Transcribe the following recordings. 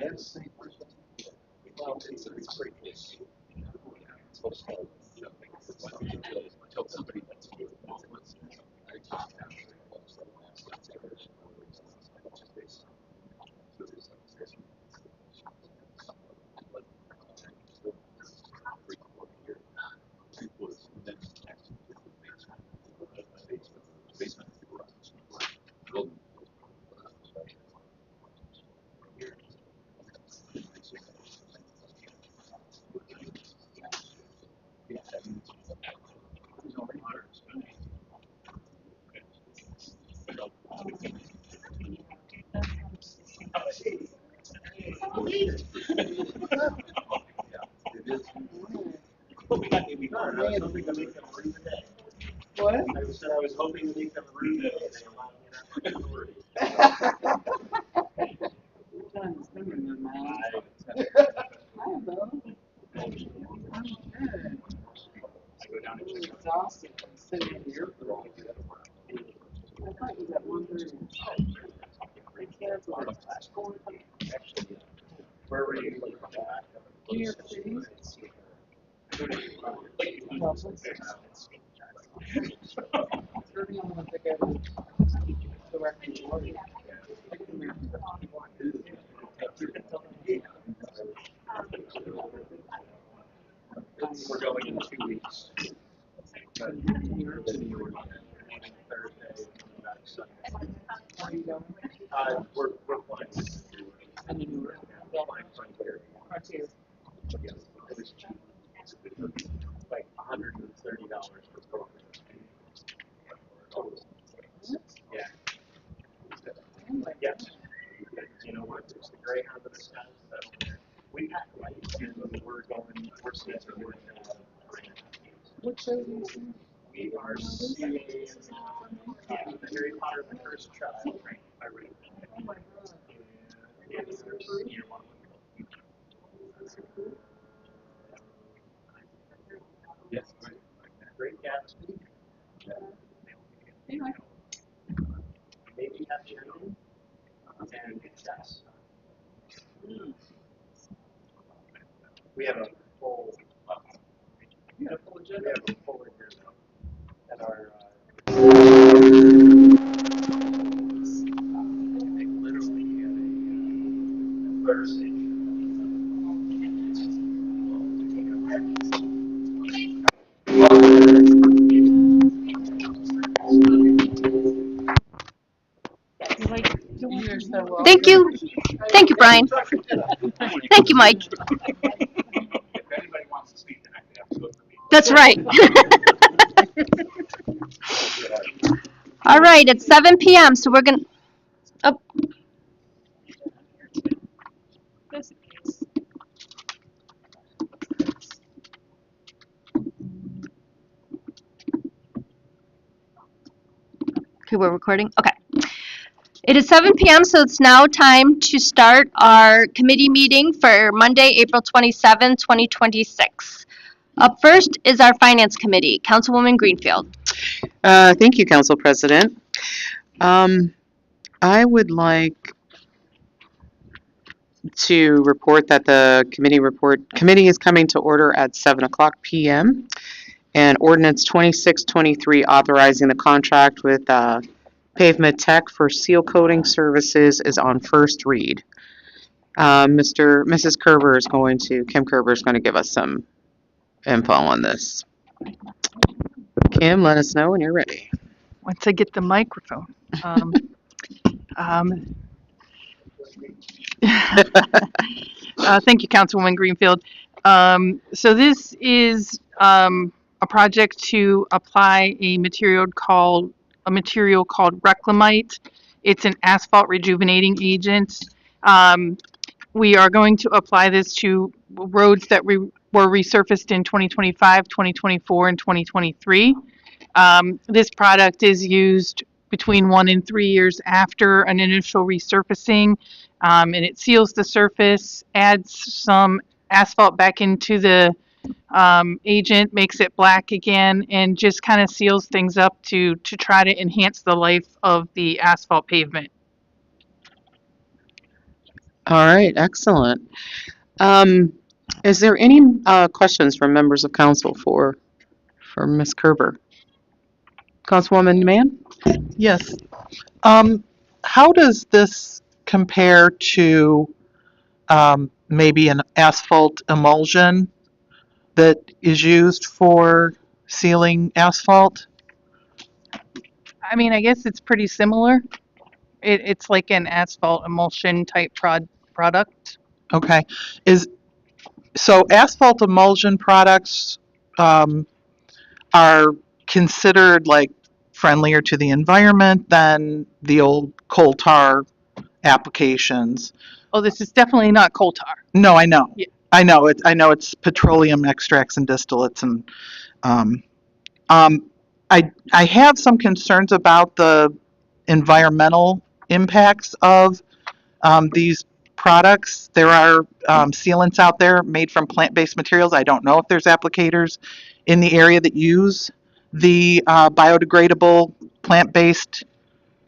Yes. Well, it's pretty close. Supposed to, tell somebody that's good. What? I was hoping to make them rude today. They allowed me to worry. I go down and check. Exhausted from sitting in the airport. I thought you got 1:30. Actually, where were you? New York City. Early on, I think I was directing Jordan. We're going in 2 weeks. Thursday, back Sunday. Where are you going? We're flying. And then you were Flying Frontier. Frontier. Yeah, it was cheap. Like $130 per program. Total. Yeah. Yeah. You know what? It's the Greyhound of the skies. We have flights and we're scheduled to work What show do you see? We are seeing Harry Potter and the Cursed Child. I read it. Oh my God. And it's year one. Yes, Great Gatsby. Anyway. Maybe have Jenny and Chess. We have a full. You got a full We agenda. have a full agenda at our. They literally had a Thursday. You're so welcome. Thank you. Thank you, Brian. Thank you, Mike. If anybody wants to speak, then I could have to go for me. That's right. All right, it's 7 p.m., so we're going to... Oh. Okay, we're recording? Okay. It is 7 p.m., so it's now time to start our committee meeting for Monday, April 27, 2026. Up first is our Finance Committee. Councilwoman Greenfield. Thank you, Council President. I would like to report that the committee is coming to order at 7 o'clock p.m. and ordinance 2623 authorizing the contract with Pavement Tech for seal coating services is on first read. Mrs. Kim Kerber is going to give us some info on this. Kim, let us know when you're ready. Once I get the microphone. Thank you, Councilwoman Greenfield. So this is a project to apply a material called Reclamite. It's an asphalt rejuvenating agent. We are going to apply this to roads that were resurfaced in 2025, 2024, and 2023. This product is used between 1 and 3 years after an initial resurfacing, and it seals the surface, adds some asphalt back into the agent, makes it black again, and just kind of seals things up to try to enhance the life of the asphalt pavement. All right, excellent. Um, is there any questions from members of council for Ms. Kerber? Councilwoman Mann? Yes. How does this compare to maybe an asphalt emulsion that is used for sealing asphalt? I mean, I guess it's pretty similar. It's like an asphalt emulsion type product. Okay. So asphalt emulsion products are considered like friendlier to the environment than the old coal tar applications. Oh, this is definitely not coal tar. No, I know. Yeah. I know it's petroleum extracts and distillates and um, I have some concerns about the environmental impacts of these products. There are sealants out there made from plant-based materials. I don't know if there's applicators in the area that use the biodegradable plant-based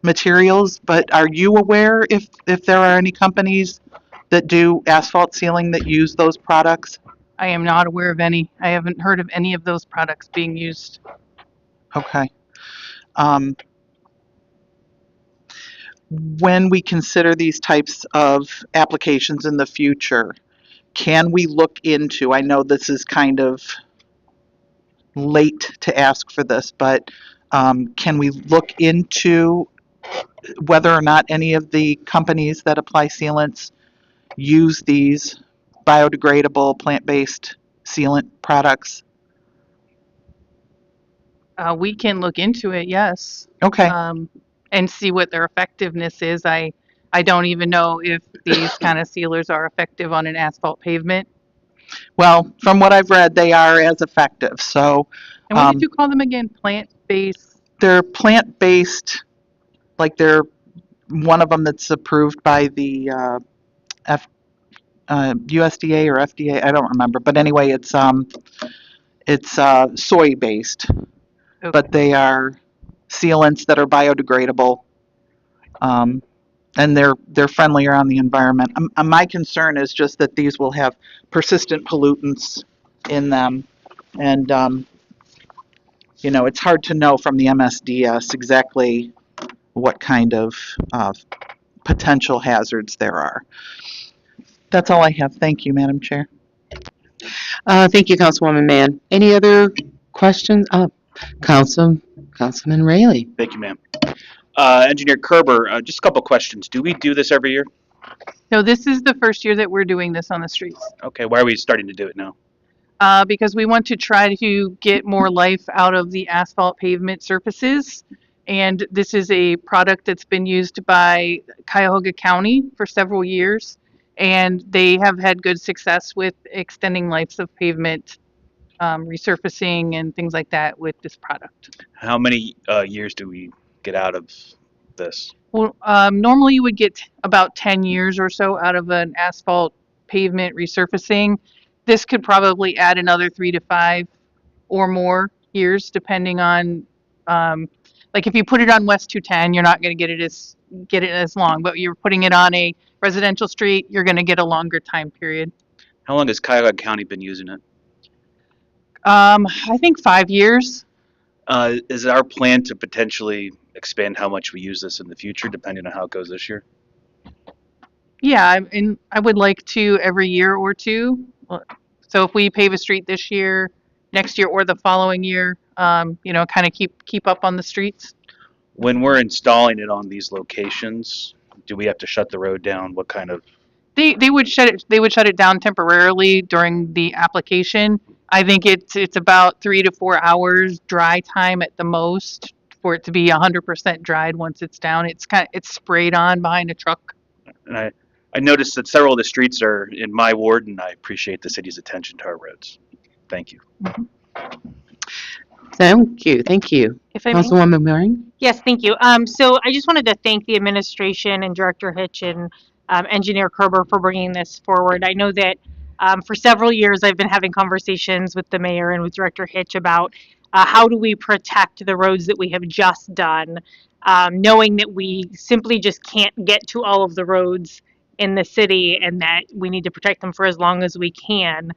materials, but are you aware if there are any companies that do asphalt sealing that use those products? I am not aware of any. I haven't heard of any of those products being used. Okay. Um, when we consider these types of applications in the future, can we look into, I know this is kind of late to ask for this, but can we look into whether or not any of the companies that apply sealants use these biodegradable plant-based sealant products? We can look into it, yes. Okay. And see what their effectiveness is. I don't even know if these kind of sealers are effective on an asphalt pavement. Well, from what I've read, they are as effective. So, and what did you call them again? Plant-based? They're plant-based, like they're one of them that's approved by the USDA or FDA. I don't remember, but anyway, it's soy-based, okay. But they are sealants that are biodegradable. And they're friendlier on the environment. My concern is just that these will have persistent pollutants in them, and it's hard to know from the MSDS exactly what kind of potential hazards there are. That's all I have. Thank you, Madam Chair. Thank you, Councilwoman Mann. Any other questions? Councilman Rayleigh. Thank you, ma'am. Engineer Kerber, just a couple questions. Do we do this every year? No, this is the first year that we're doing this on the streets. Okay, why are we starting to do it now? Because we want to try to get more life out of the asphalt pavement surfaces. And this is a product that's been used by Cuyahoga County for several years. And they have had good success with extending lives of pavement, resurfacing and things like that with this product. How many years do we get out of this? Well, normally you would get about 10 years or so out of an asphalt pavement resurfacing. This could probably add another 3 to 5 or more years, depending on, like if you put it on West 210, you're not going to get it as long. But you're putting it on a residential street, you're going to get a longer time period. How long has Cuyahoga County been using it? I think 5 years. Is it our plan to potentially expand how much we use this in the future, depending on how it goes this year? Yeah, and I would like to every year or two. So if we pave a street this year, next year, or the following year, kind of keep up on the streets. When we're installing it on these locations, do we have to shut the road down? What kind of? They would shut it down temporarily during the application. I think it's about 3 to 4 hours dry time at the most for it to be 100% dried once it's down. It's sprayed on behind a truck. And I noticed that several of the streets are in my ward, and I appreciate the city's attention to our roads. Thank you. Mm-hmm. Thank you. If I may? Councilwoman Waring? Yes, thank you. So I just wanted to thank the administration and Director Hitch and Engineer Kerber for bringing this forward. I know that for several years I've been having conversations with the mayor and with Director Hitch about how do we protect the roads that we have just done, knowing that we simply just can't get to all of the roads in the city, and that we need to protect them for as long as we can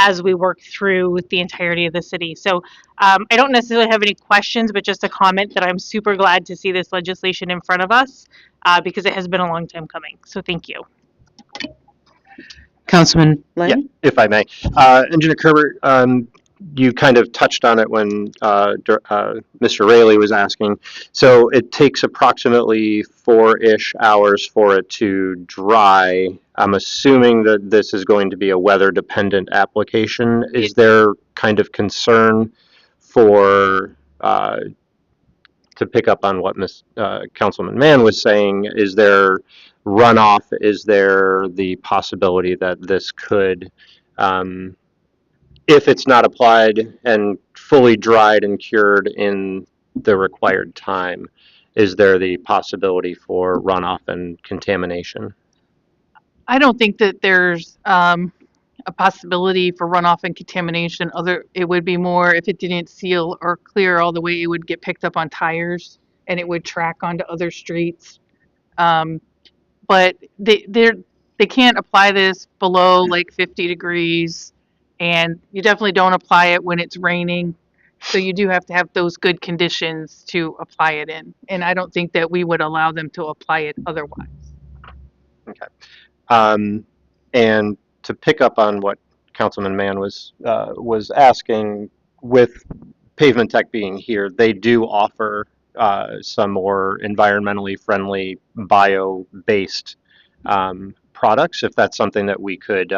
as we work through the entirety of the city. So I don't necessarily have any questions, but just a comment that I'm super glad to see this legislation in front of us because it has been a long time coming. So thank you. Councilman Yeah, Lang? if I may. Engineer Kerber, you kind of touched on it when Mr. Rayleigh was asking. So it takes approximately 4-ish hours for it to dry. I'm assuming that this is going to be a weather-dependent application. Is there kind of concern for, to pick up on what Councilman Mann was saying, is there runoff? Is there the possibility that this could, if it's not applied and fully dried and cured in the required time, is there the possibility for runoff and contamination? I don't think that there's a possibility for runoff and contamination. It would be more if it didn't seal or clear all the way, it would get picked up on tires and it would track onto other streets. But they can't apply this below like 50 degrees, and you definitely don't apply it when it's raining. So you do have to have those good conditions to apply it in, and I don't think that we would allow them to apply it otherwise. Okay. And to pick up on what Councilman Mann was asking, with Pavement Tech being here, they do offer some more environmentally friendly bio-based products. If that's something that we could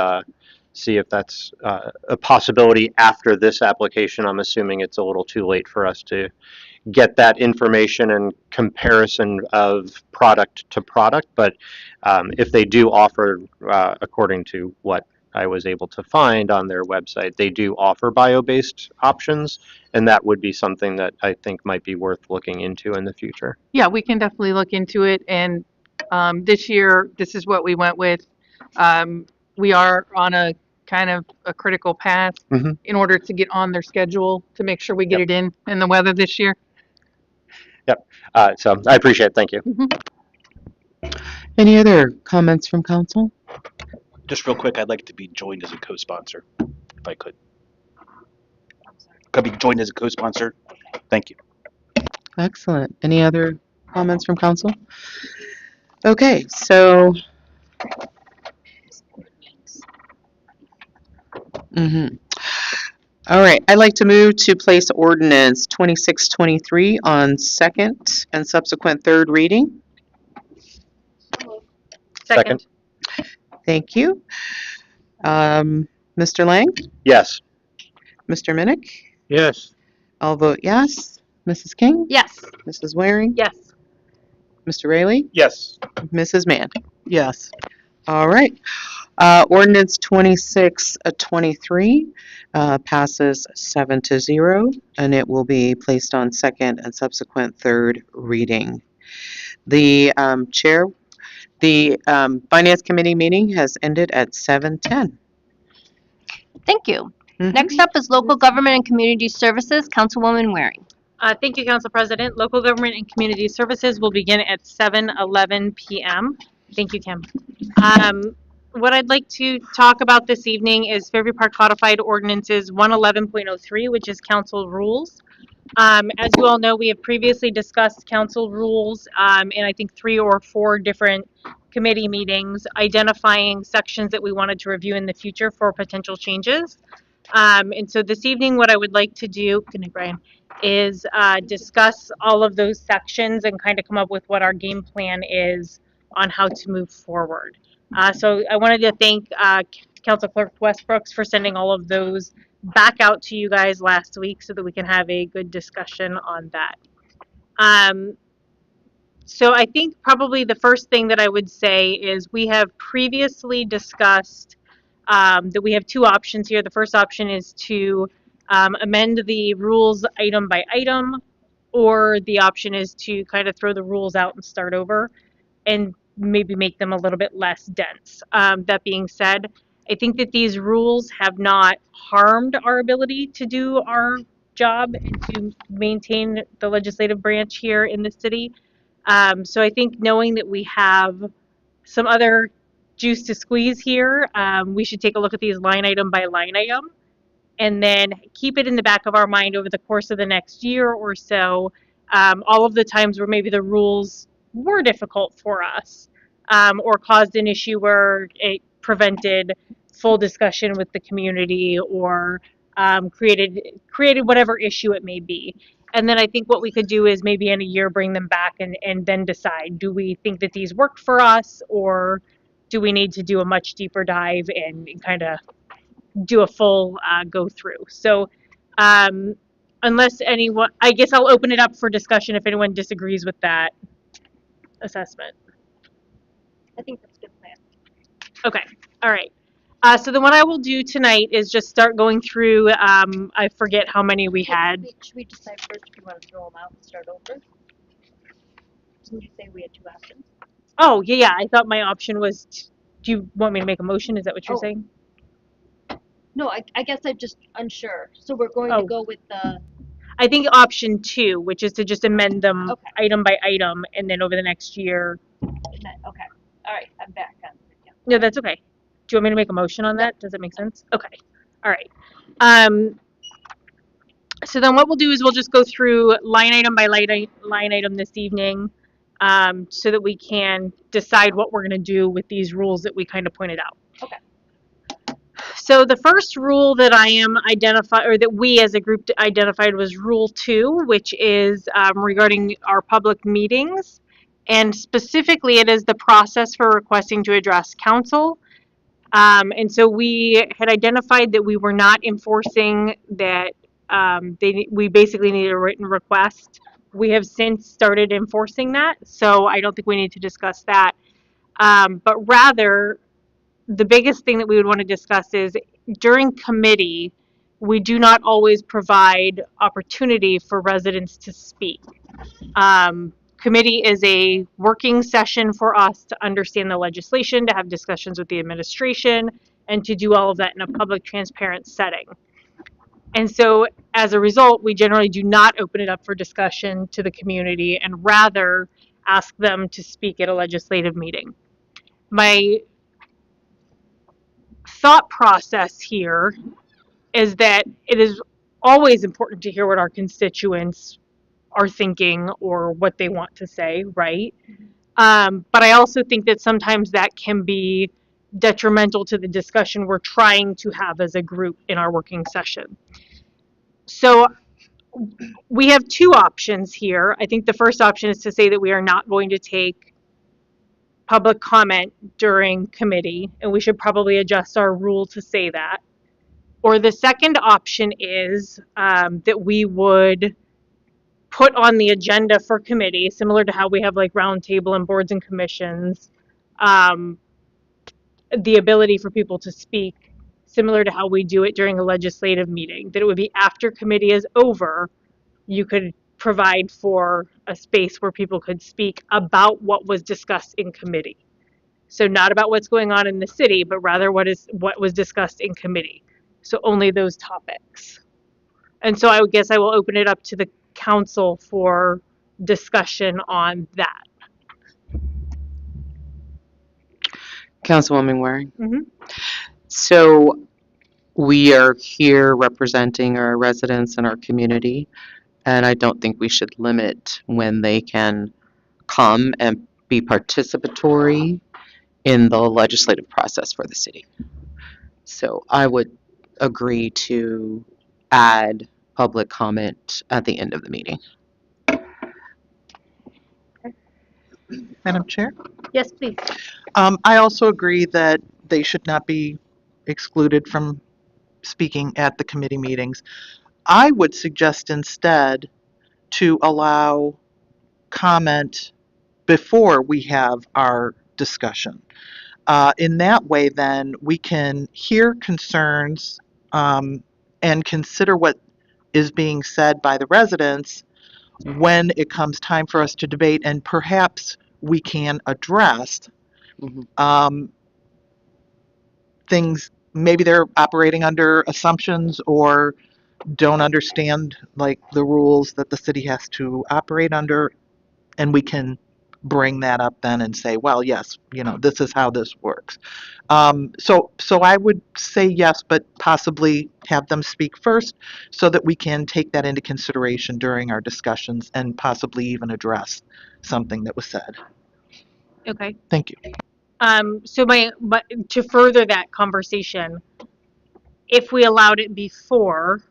see if that's a possibility after this application, I'm assuming it's a little too late for us to get that information and comparison of product to product. But if they do offer, according to what I was able to find on their website, they do offer bio-based options, and that would be something that I think might be worth looking into in the future. Yeah, we can definitely look into it. And this year, this is what we went with. We are on a kind of a critical path Mhm. in order to get on their schedule to make sure we get Yep. it in the weather this year. Yep. So I appreciate it. Thank you. Any other comments from council? Just real quick, I'd like to be joined as a co-sponsor, if I could. Could I be joined as a co-sponsor? Thank you. Excellent. Any other comments from council? Okay, so. All right, I'd like to move to place ordinance 2623 on second and subsequent third reading. Second. Thank you. Mr. Lang? Yes. Mr. Minnick? Yes. I'll vote yes. Mrs. King? Yes. Mrs. Waring? Yes. Mr. Rayleigh? Yes. Mrs. Mann? Yes. All right. Ordinance 2623 passes 7-0, and it will be placed on second and subsequent third reading. The chair, the Finance Committee meeting has ended at 7:10. Thank you. Mhm. Next up is Local Government and Community Services, Councilwoman Waring. Thank you, Council President. Local Government and Community Services will begin at 7:11 p.m. Thank you, Kim. What I'd like to talk about this evening is Fairview Park Codified Ordinances 111.03, which is council rules. As you all know, we have previously discussed council rules in I think 3 or 4 different committee meetings, identifying sections that we wanted to review in the future for potential changes. And so this evening, what I would like to do, good night, Brian, is discuss all of those sections and kind of come up with what our game plan is on how to move forward. So I wanted to thank Council Clerk Westbrooks for sending all of those back out to you guys last week so that we can have a good discussion on that. So I think probably the first thing that I would say is we have previously discussed that we have 2 options here. The first option is to amend the rules item by item, or the option is to kind of throw the rules out and start over and maybe make them a little bit less dense. That being said, I think that these rules have not harmed our ability to do our job and to maintain the legislative branch here in the city. So I think knowing that we have some other juice to squeeze here. We should take a look at these line item by line item and then keep it in the back of our mind over the course of the next year or so. All of the times where maybe the rules were difficult for us or caused an issue where it prevented full discussion with the community or created whatever issue it may be. And then I think what we could do is maybe in a year bring them back and then decide, do we think that these work for us, or do we need to do a much deeper dive and kind of do a full go through? So unless anyone, I guess I'll open it up for discussion if anyone disagrees with that assessment. I think that's a good plan. Okay, all right. So the one I will do tonight is just start going through, I forget how many we had. Should we decide first if we want to throw them out and start over? Didn't you say we had two options? Oh, yeah, I thought my option was, do you want me to make a motion? Is that what you're Oh. saying? No, I guess I'm just unsure. So we're going Oh. to go with the, I think option 2, which is to just amend them Okay. item by item, and then over the next year. okay. All right, I'm back on. Yeah. No, that's okay. Do you want me to make a motion on that? Does that make sense? Okay. All right. So then what we'll do is we'll just go through line item by line item this evening, so that we can decide what we're going to do with these rules that we kind of pointed out. Okay. So the first rule that I am identified, or that we as a group identified, was Rule 2, which is regarding our public meetings. And specifically, it is the process for requesting to address council. And so we had identified that we were not enforcing that. We basically needed a written request. We have since started enforcing that, so I don't think we need to discuss that. But rather, the biggest thing that we would want to discuss is during committee, we do not always provide opportunity for residents to speak. Committee is a working session for us to understand the legislation, to have discussions with the administration, and to do all of that in a public, transparent setting. And so as a result, we generally do not open it up for discussion to the community and rather ask them to speak at a legislative meeting. My thought process here is that it is always important to hear what our constituents are thinking or what they want to say, right? But I also think that sometimes that can be detrimental to the discussion we're trying to have as a group in our working session. So we have two options here. I think the first option is to say that we are not going to take public comment during committee, and we should probably adjust our rule to say that. Or the second option is that we would put on the agenda for committee, similar to how we have like roundtable and boards and commissions, the ability for people to speak, similar to how we do it during a legislative meeting, that it would be after committee is over, you could provide for a space where people could speak about what was discussed in committee. So not about what's going on in the city, but rather what was discussed in committee. So only those topics. And so I would guess I will open it up to the council for discussion on that. Councilwoman Waring. Mhm. So we are here representing our residents and our community, and I don't think we should limit when they can come and be participatory in the legislative process for the city. So I would agree to add public comment at the end of the meeting. Madam Chair? Yes, please. I also agree that they should not be excluded from speaking at the committee meetings. I would suggest instead to allow comment before we have our discussion. In that way, then, we can hear concerns and consider what is being said by the residents when it comes time for us to debate, and perhaps we can address things. Maybe they're operating under assumptions or don't understand like the rules that the city has to operate under, and we can bring that up then and say, well, yes, this is how this works. So I would say yes, but possibly have them speak first so that we can take that into consideration during our discussions and possibly even address something that was said. Okay. Thank you. So but to further that conversation, if we allowed it before,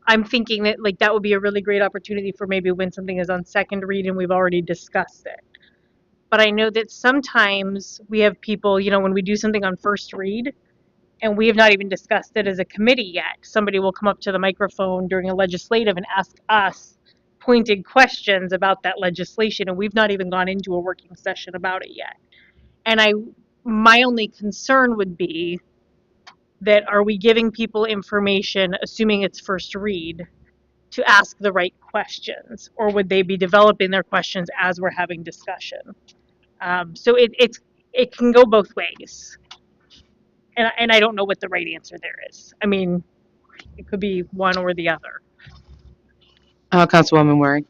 I'm thinking that like that would be a really great opportunity for maybe when something is on second read and we've already discussed it. But I know that sometimes we have people, when we do something on first read and we have not even discussed it as a committee yet, somebody will come up to the microphone during a legislative and ask us pointed questions about that legislation, and we've not even gone into a working session about it yet. And my only concern would be that are we giving people information, assuming it's first read, to ask the right questions, or would they be developing their questions as we're having discussion? So it can go both ways, and I don't know what the right answer there is. I mean, it could be one or the other. Councilwoman Waring.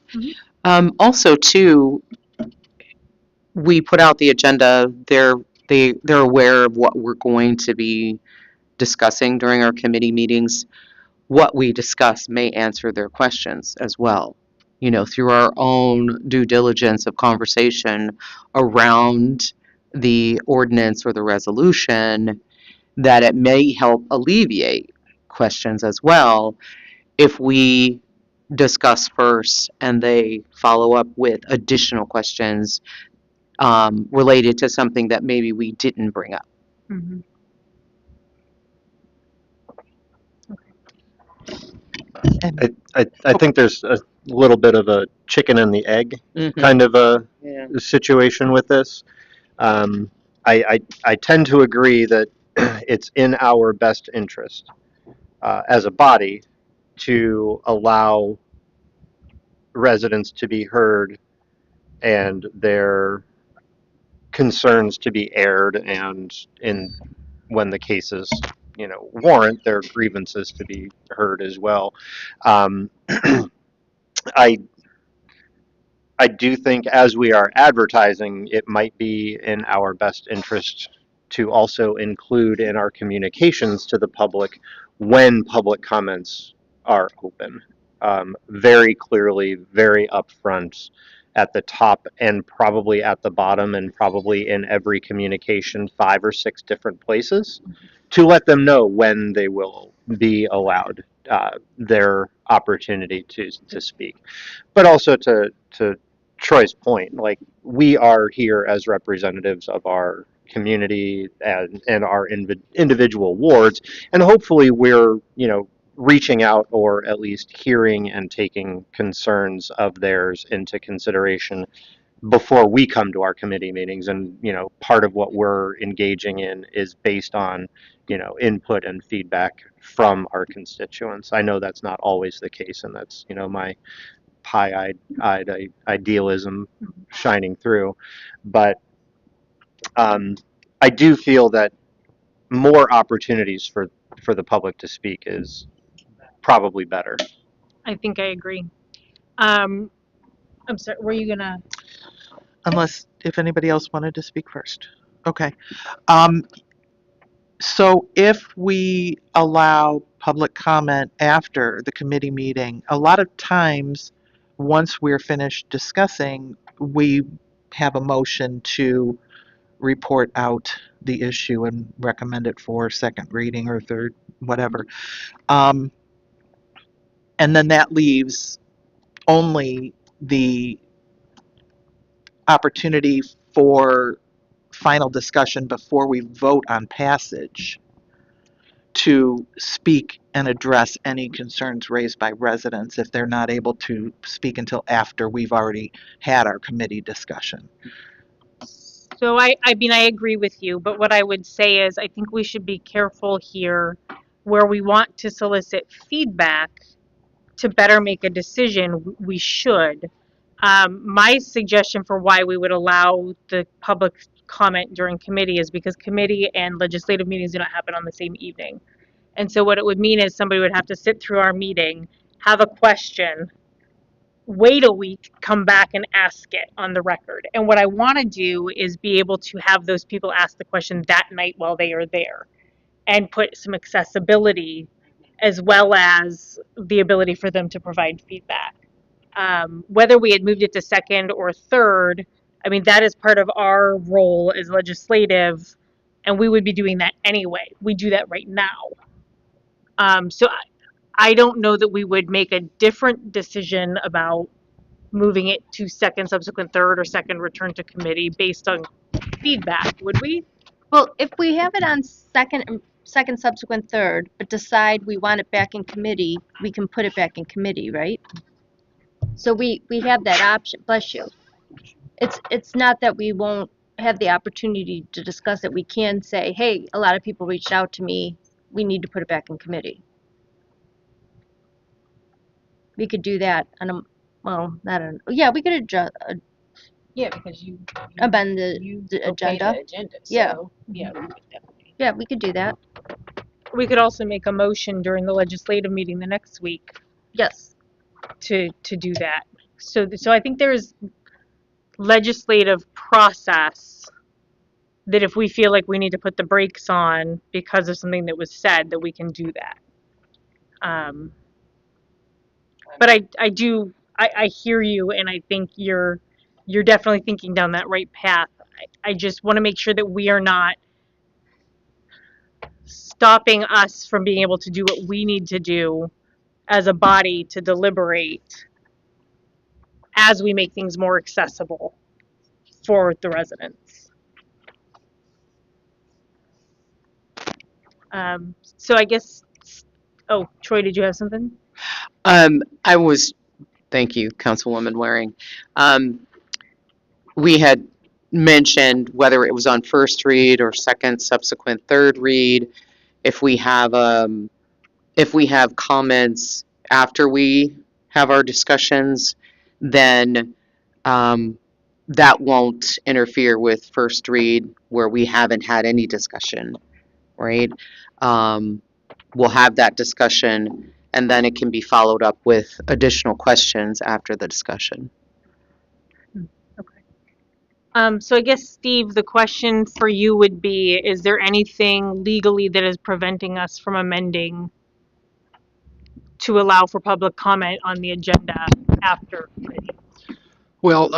Mhm. Also, too, we put out the agenda. They're aware of what we're going to be discussing during our committee meetings. What we discuss may answer their questions as well. Through our own due diligence of conversation around the ordinance or the resolution, that it may help alleviate questions as well if we discuss first and they follow up with additional questions related to something that maybe we didn't bring up. Mhm. And I think there's a little bit of a chicken and the egg kind of a Yeah. situation with this. I tend to agree that it's in our best interest as a body to allow residents to be heard and their concerns to be aired, and when the cases warrant, their grievances to be heard as well. Um, I I do think as we are advertising, it might be in our best interest to also include in our communications to the public when public comments are open. Very clearly, very upfront at the top and probably at the bottom, and probably in every communication, 5 or 6 different places, to let them know when they will be allowed their opportunity to speak. But also to Troy's point, like, we are here as representatives of our community and our individual wards, and hopefully we're reaching out, or at least hearing and taking concerns of theirs into consideration before we come to our committee meetings. And part of what we're engaging in is based on input and feedback from our constituents. I know that's not always the case, and that's my pie-eyed idealism shining through. But I do feel that more opportunities for the public to speak is probably better. I think I agree. I'm sorry, were you gonna? unless if anybody else wanted to speak first. Okay. Um, so if we allow public comment after the committee meeting, a lot of times, once we're finished discussing, we have a motion to report out the issue and recommend it for second reading or third, whatever. And then that leaves only the opportunity for final discussion before we vote on passage to speak and address any concerns raised by residents if they're not able to speak until after we've already had our committee discussion. So I mean, I agree with you, but what I would say is I think we should be careful here where we want to solicit feedback to better make a decision. We should. My suggestion for why we would allow the public comment during committee is because committee and legislative meetings do not happen on the same evening. And so what it would mean is somebody would have to sit through our meeting, have a question, wait a week, come back and ask it on the record. And what I want to do is be able to have those people ask the question that night while they are there and put some accessibility as well as the ability for them to provide feedback. Whether we had moved it to second or third, I mean, that is part of our role as legislative, and we would be doing that anyway. We do that right now. So I don't know that we would make a different decision about moving it to second, subsequent, third, or second return to committee based on feedback, would we? Well, if we have it on second, subsequent, third, but decide we want it back in committee, we can put it back in committee, right? So we have that option. Bless you. It's not that we won't have the opportunity to discuss it. We can say, hey, a lot of people reached out to me. We need to put it back in committee. We could do that on a, well, not on, yeah, we could adjust, Yeah, because you amend you the okay agenda. the agenda. Yeah. So, yeah, we could definitely. Yeah, we could do that. We could also make a motion during the legislative meeting the next week Yes. to do that. So I think there's legislative process that if we feel like we need to put the brakes on because of something that was said, that we can do that. But I hear you, and I think you're definitely thinking down that right path. I just want to make sure that we are not stopping us from being able to do what we need to do as a body to deliberate as we make things more accessible for the residents. So I guess, oh, Troy, did you have something? Thank you, Councilwoman Waring. We had mentioned whether it was on first read or second, subsequent, third read. If we have comments after we have our discussions, then that won't interfere with first read where we haven't had any discussion, right? We'll have that discussion, and then it can be followed up with additional questions after the discussion. Okay. So I guess, Steve, the question for you would be, is there anything legally that is preventing us from amending to allow for public comment on the agenda after committee? Well,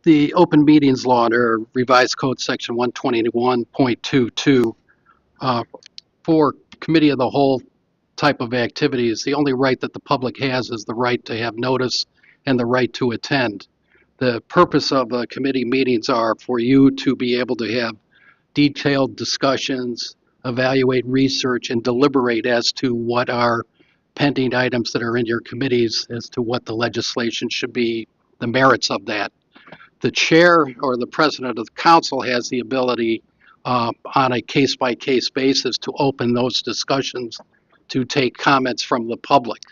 the open meetings law under revised code section 121.22, for committee of the whole type of activities, the only right that the public has is the right to have notice and the right to attend. The purpose of committee meetings are for you to be able to have detailed discussions, evaluate research, and deliberate as to what are pending items that are in your committees as to what the legislation should be, the merits of that. The chair or the president of the council has the ability on a case-by-case basis to open those discussions to take comments from the public.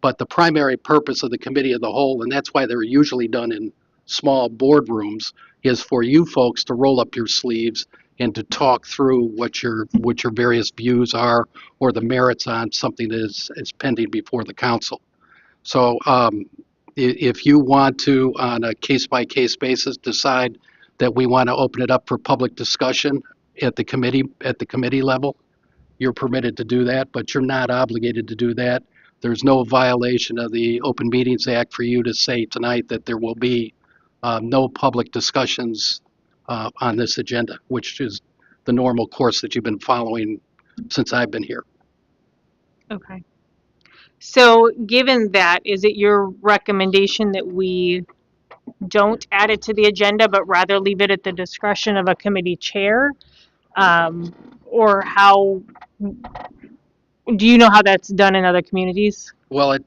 But the primary purpose of the committee of the whole, and that's why they're usually done in small boardrooms, is for you folks to roll up your sleeves and to talk through what your various views are or the merits on something that is pending before the council. So if you want to, on a case-by-case basis, decide that we want to open it up for public discussion at the committee level, you're permitted to do that, but you're not obligated to do that. There's no violation of the Open Meetings Act for you to say tonight that there will be no public discussions on this agenda, which is the normal course that you've been following since I've been here. Okay. So given that, is it your recommendation that we don't add it to the agenda, but rather leave it at the discretion of a committee chair? Or how, do you know how that's done in other communities? Well,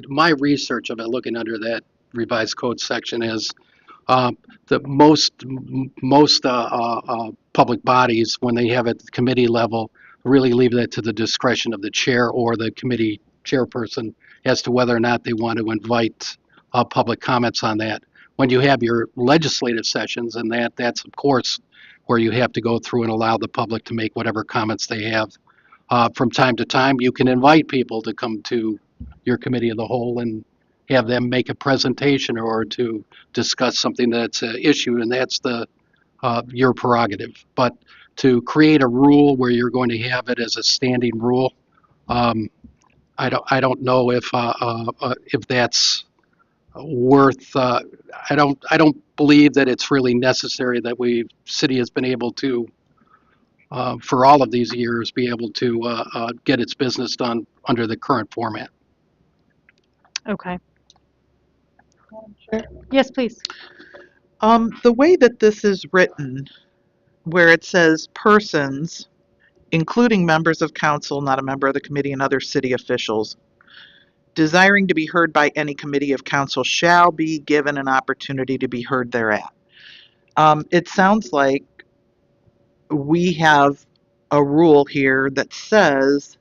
my research of it, looking under that revised code section, is the most public bodies, when they have it at the committee level, really leave that to the discretion of the chair or the committee chairperson as to whether or not they want to invite public comments on that. When you have your legislative sessions, and that's of course where you have to go through and allow the public to make whatever comments they have. From time to time, you can invite people to come to your committee of the whole and have them make a presentation or to discuss something that's an issue, and that's your prerogative. But to create a rule where you're going to have it as a standing rule, I don't know if that's worth. I don't believe that it's really necessary that city has been able to, for all of these years, be able to get its business done under the current format. Okay. Madam Chair? Yes, please. The way that this is written, where it says persons, including members of council, not a member of the committee, and other city officials, desiring to be heard by any committee of council shall be given an opportunity to be heard thereat. It sounds like we have a rule here that says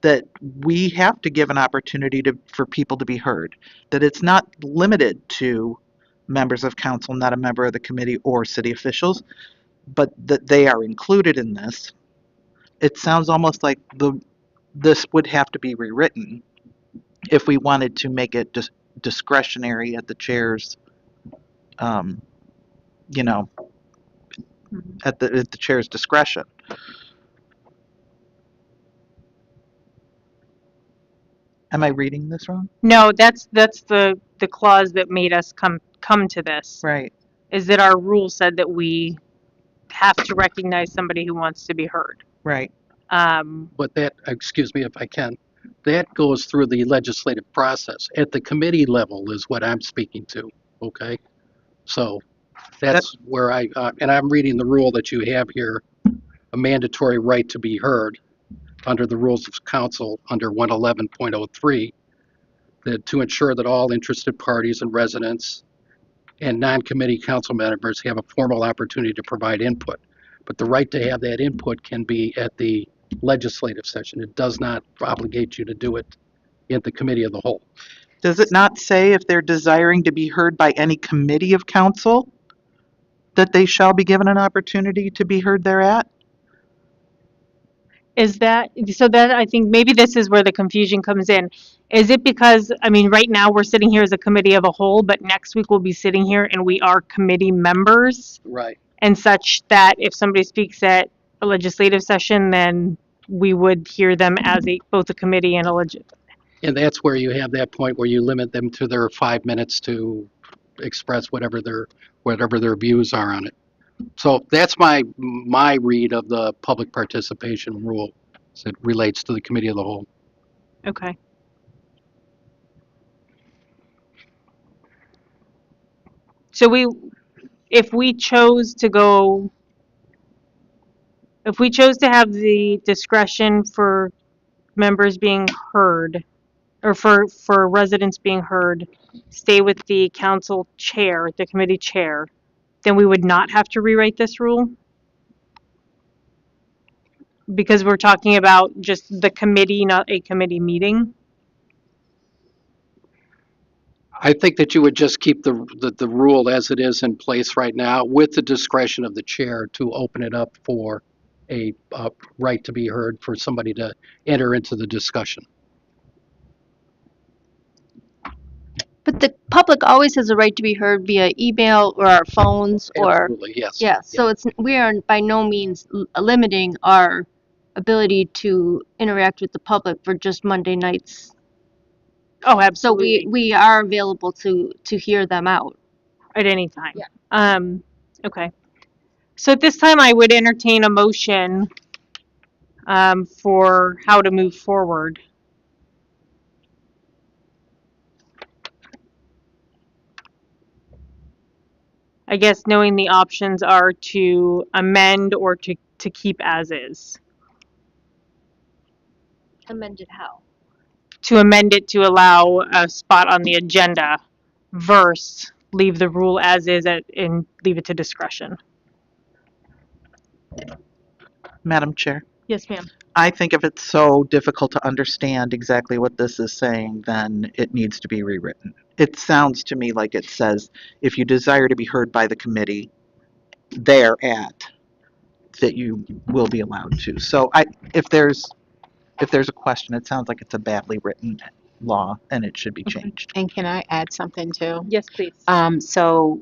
that we have to give an opportunity for people to be heard, that it's not limited to members of council, not a member of the committee, or city officials, but that they are included in this. It sounds almost like this would have to be rewritten if we wanted to make it discretionary at the chair's, um, you know, at the chair's discretion. Am I reading this wrong? No, that's the clause that made us come to this. Right. Is that our rule said that we have to recognize somebody who wants to be heard. Right. But that, excuse me if I can, that goes through the legislative process. At the committee level is what I'm speaking to, okay? So that's where and I'm reading the rule that you have here, a mandatory right to be heard under the rules of council under 111.03, that to ensure that all interested parties and residents and non-committee council members have a formal opportunity to provide input. But the right to have that input can be at the legislative session. It does not obligate you to do it in the committee of the whole. Does it not say if they're desiring to be heard by any committee of council that they shall be given an opportunity to be heard thereat? Is that so? That I think maybe this is where the confusion comes in. Is it because, I mean, right now we're sitting here as a committee of a whole, but next week we'll be sitting here and we are committee members Right. and such that if somebody speaks at a legislative session, then we would hear them as both a committee and a And that's where you have that point where you limit them to their 5 minutes to express whatever their views are on it. So that's my read of the public participation rule as it relates to the committee of the whole. Okay. So if we chose to have the discretion for members being heard, or for residents being heard, stay with the council chair, the committee chair, then we would not have to rewrite this rule? Because we're talking about just the committee, not a committee meeting? I think that you would just keep the rule as it is in place right now with the discretion of the chair to open it up for a right to be heard for somebody to enter into the discussion. But the public always has a right to be heard via email or our phones or, Absolutely, yes. yeah, so we are by no means limiting our ability to interact with the public for just Monday nights. Oh, So absolutely. we are available to hear them out. At any time. Yeah. Okay. So at this time, I would entertain a motion for how to move forward. I guess knowing the options are to amend or to keep as is. Amended how? To amend it to allow a spot on the agenda versus leave the rule as is and leave it to discretion. Madam Chair, Yes, ma'am. I think if it's so difficult to understand exactly what this is saying, then it needs to be rewritten. It sounds to me like it says, if you desire to be heard by the committee thereat, that you will be allowed to. So if there's a question, it sounds like it's a badly written law and it should be changed. And can I add something too? Yes, please. So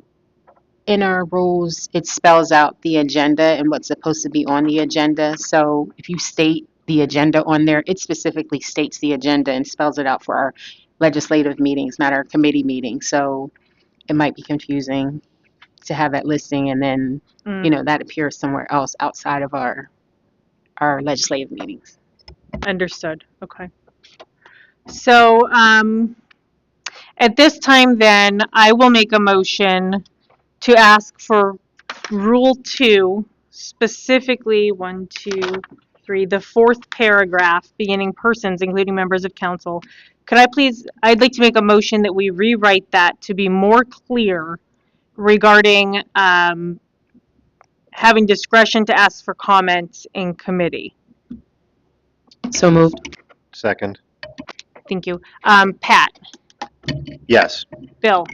in our rules, it spells out the agenda and what's supposed to be on the agenda. So if you state the agenda on there, it specifically states the agenda and spells it out for our legislative meetings, not our committee meetings. So it might be confusing to have that listing and then, that appears somewhere else outside of our legislative meetings. Understood. Okay. So, at this time, then, I will make a motion to ask for Rule 2, specifically 1, 2, 3, the fourth paragraph, beginning persons, including members of council. I'd like to make a motion that we rewrite that to be more clear regarding having discretion to ask for comments in committee. So moved. Second. Thank you. Pat, Yes. Bill,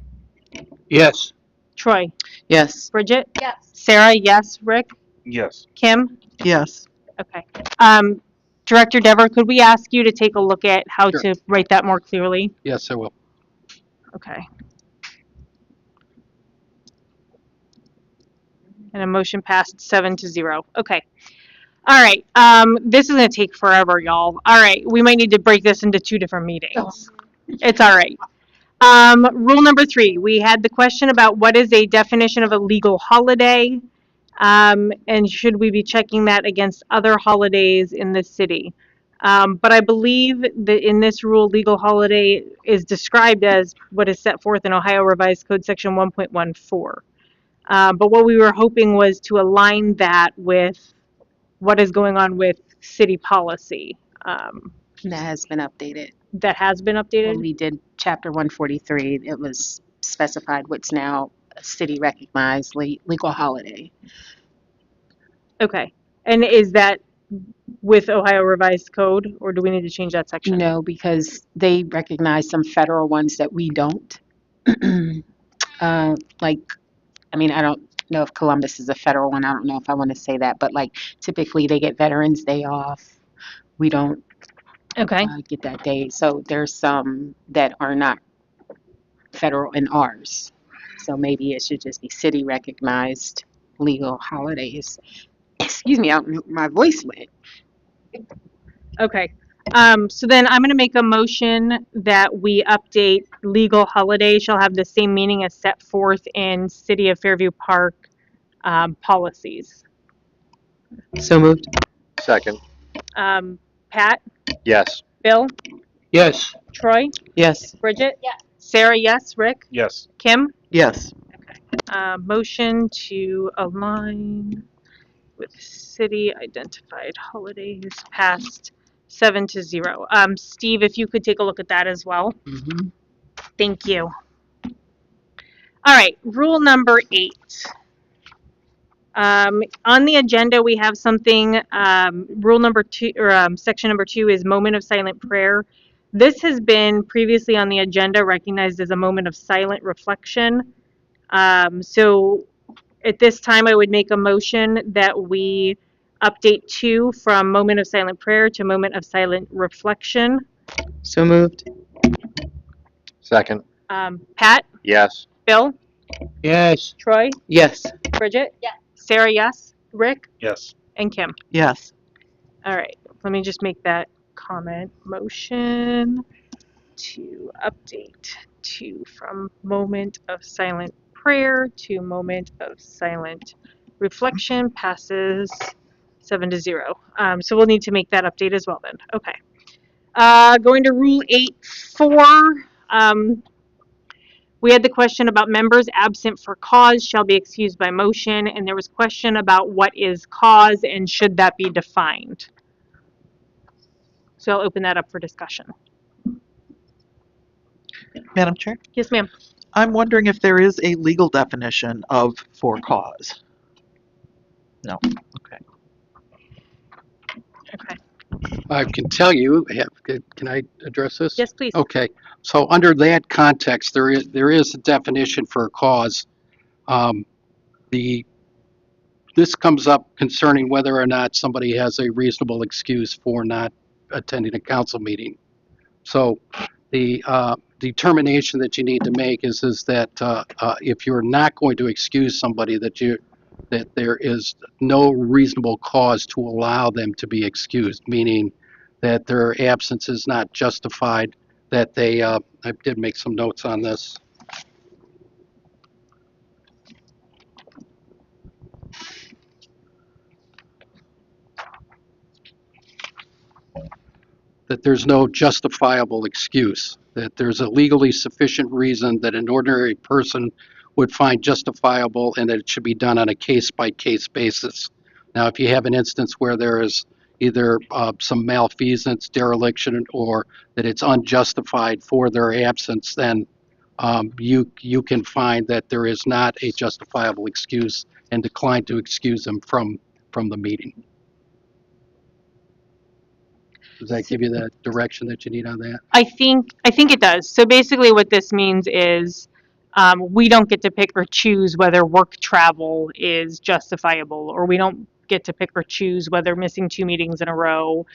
Yes. Troy, Yes. Bridget? Yes. Sarah, yes. Rick? Yes. Kim? Yes. Okay. Director Dever, could we ask you to take a look at how Sure. to write that more clearly? Yes, I will. Okay. And a motion passed 7-0. Okay. All right. This is gonna take forever, y'all. All right. We might need to break this into 2 different meetings. It's all right. Rule number 3, we had the question about what is a definition of a legal holiday, and should we be checking that against other holidays in the city? But I believe that in this rule, legal holiday is described as what is set forth in Ohio Revised Code Section 1.14. But what we were hoping was to align that with what is going on with city policy. That has been updated. That has been updated? When we did chapter 143, it was specified what's now a city recognized legal holiday. Okay. And is that with Ohio Revised Code, or do we need to change that section? No, because they recognize some federal ones that we don't. I don't know if Columbus is a federal one. I don't know if I want to say that, but like typically they get Veterans Day off. We don't Okay. get that day. So there's some that are not federal in ours. So maybe it should just be city recognized legal holidays. Excuse me, I don't know, my voice went. Okay. So then I'm going to make a motion that we update legal holiday shall have the same meaning as set forth in City of Fairview Park policies. So moved. Second. Pat, Yes. Bill, Yes. Troy, Yes. Bridget? Yes. Sarah, yes. Rick? Yes. Kim? Yes. Motion to align with city identified holidays passed 7-0. Steve, if you could take a look at that as well. Mm-hmm. Thank you. All right, rule number 8. On the agenda, we have something, rule number 2, or section number 2 is moment of silent prayer. This has been previously on the agenda recognized as a moment of silent reflection. So at this time, I would make a motion that we update 2 from moment of silent prayer to moment of silent reflection. So moved. Second. Pat, Yes. Bill, Yes. Troy, Yes. Bridget? Yes. Sarah, yes. Rick? Yes. And Kim? Yes. All right, let me just make that comment. Motion to update 2 from moment of silent prayer to moment of silent reflection passes 7-0. So we'll need to make that update as well then. Okay. Going to rule 8.4. We had the question about members absent for cause shall be excused by motion, and there was question about what is cause and should that be defined. So I'll open that up for discussion. Madam Chair, Yes, ma'am. I'm wondering if there is a legal definition of for cause. No. Okay. Okay. I can tell you, can I address this? Yes, please. Okay, so under that context, there is a definition for a cause. This comes up concerning whether or not somebody has a reasonable excuse for not attending a council meeting. So the determination that you need to make is that if you're not going to excuse somebody, that there is no reasonable cause to allow them to be excused, meaning that their absence is not justified, that they, I did make some notes on this. That there's no justifiable excuse, that there's a legally sufficient reason that an ordinary person would find justifiable, and that it should be done on a case-by-case basis. Now, if you have an instance where there is either some malfeasance, dereliction, or that it's unjustified for their absence, then you can find that there is not a justifiable excuse and decline to excuse them from the meeting. Does that give you the direction that you need on that? I think it does. So basically, what this means is we don't get to pick or choose whether work travel is justifiable, or we don't get to pick or choose whether missing 2 meetings in a row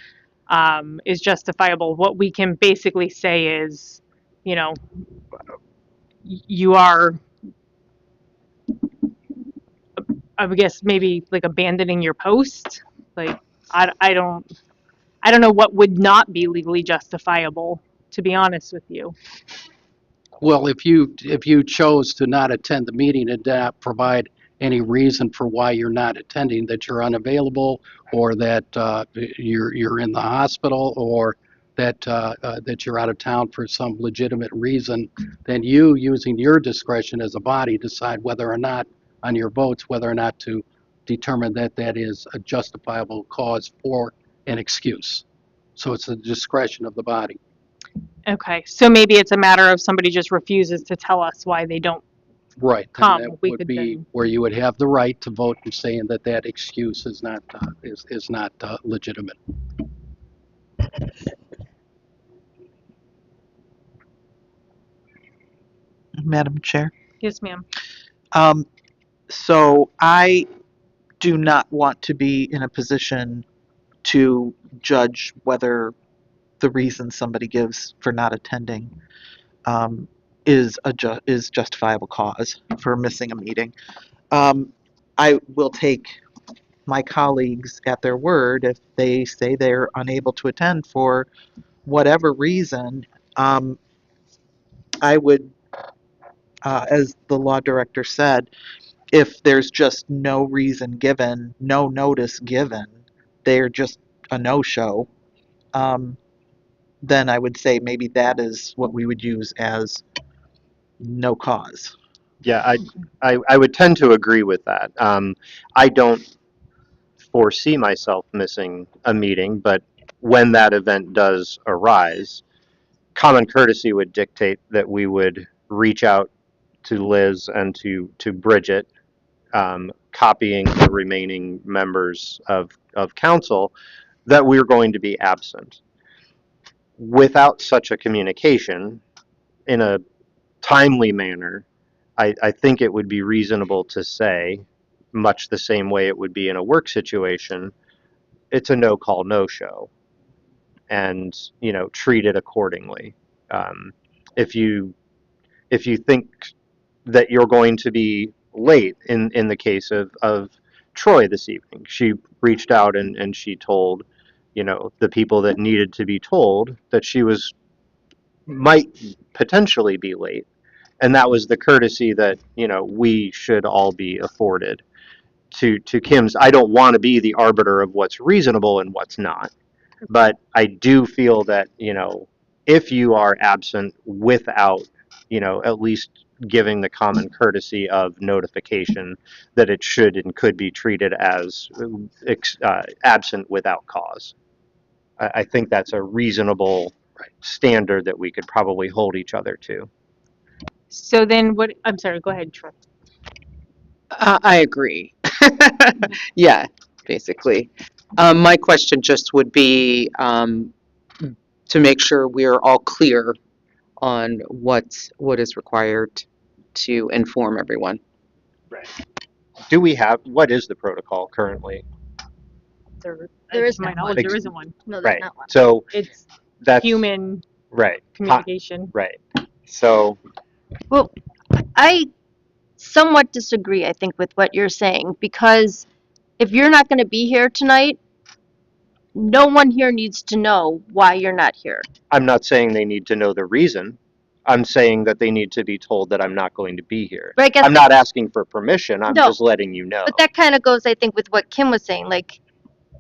is justifiable. What we can basically say is, you know, you are, I would guess, maybe like abandoning your post. Like I don't know what would not be legally justifiable, to be honest with you. Well, if you chose to not attend the meeting and not provide any reason for why you're not attending, that you're unavailable, or that you're in the hospital, or that you're out of town for some legitimate reason, then you, using your discretion as a body, decide whether or not, on your votes, whether or not to determine that that is a justifiable cause for an excuse. So it's the discretion of the body. Okay, so maybe it's a matter of somebody just refuses to tell us why they don't Right, and come. that We would could be then, where you would have the right to vote and saying that that excuse is not legitimate. Madam Chair. yes, ma'am. So I do not want to be in a position to judge whether the reason somebody gives for not attending is justifiable cause for missing a meeting. I will take my colleagues at their word if they say they're unable to attend for whatever reason. I would, as the law director said, if there's just no reason given, no notice given, they're just a no-show, then I would say maybe that is what we would use as no cause. Yeah, I would tend to agree with that. I don't foresee myself missing a meeting, but when that event does arise, common courtesy would dictate that we would reach out to Liz and to Bridget, copying the remaining members of council, that we're going to be absent. Without such a communication, in a timely manner, I think it would be reasonable to say, much the same way it would be in a work situation, it's a no call, no show, and treat it accordingly. If you think that you're going to be late, in the case of Troy this evening, she reached out and she told the people that needed to be told that she might potentially be late, and that was the courtesy that we should all be afforded. To Kim's, I don't want to be the arbiter of what's reasonable and what's not, but I do feel that if you are absent without at least giving the common courtesy of notification, that it should and could be treated as absent without cause. I think that's a reasonable standard that we could probably hold each other to. So then what, I'm sorry, go ahead, Troy. I agree. Yeah, basically. My question just would be to make sure we're all clear on what is required to inform everyone. Right. What is the protocol currently? There is To my not knowledge, one. there isn't one. No, there's Right. not one. So It's that's human Right. communication. Right. So, Well, I somewhat disagree, I think, with what you're saying, because if you're not going to be here tonight, no one here needs to know why you're not here. I'm not saying they need to know the reason. I'm saying that they need to be told that I'm not going to be here. But I guess I'm not asking for permission. I'm no, just letting you know. but that kind of goes, I think, with what Kim was saying. Like,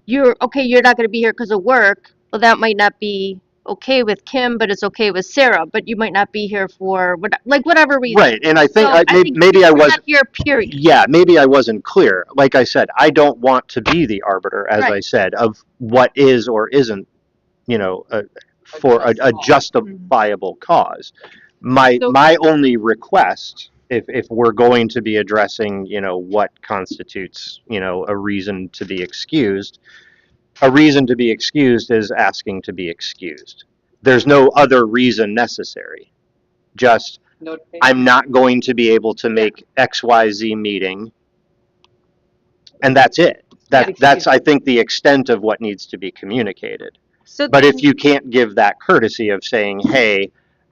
you're okay, you're not going to be here because of work. Well, that might not be okay with Kim, but it's okay with Sarah. But you might not be here for whatever reason. Right. And I think So I think maybe you're I was not here. Period. yeah, maybe I wasn't clear. Like I said, I don't want to be the arbiter, as I Right. said, of what is or isn't, you know, for a justifiable cause. My So- my only request, if we're going to be addressing, you know, what constitutes, you know, a reason to be excused, a reason to be excused is asking to be excused. There's no other reason necessary. Just I'm not going to be able to make XYZ meeting, and that's it. That's I think the extent of what needs to be communicated. So But then, if you can't give that courtesy of saying, "Hey,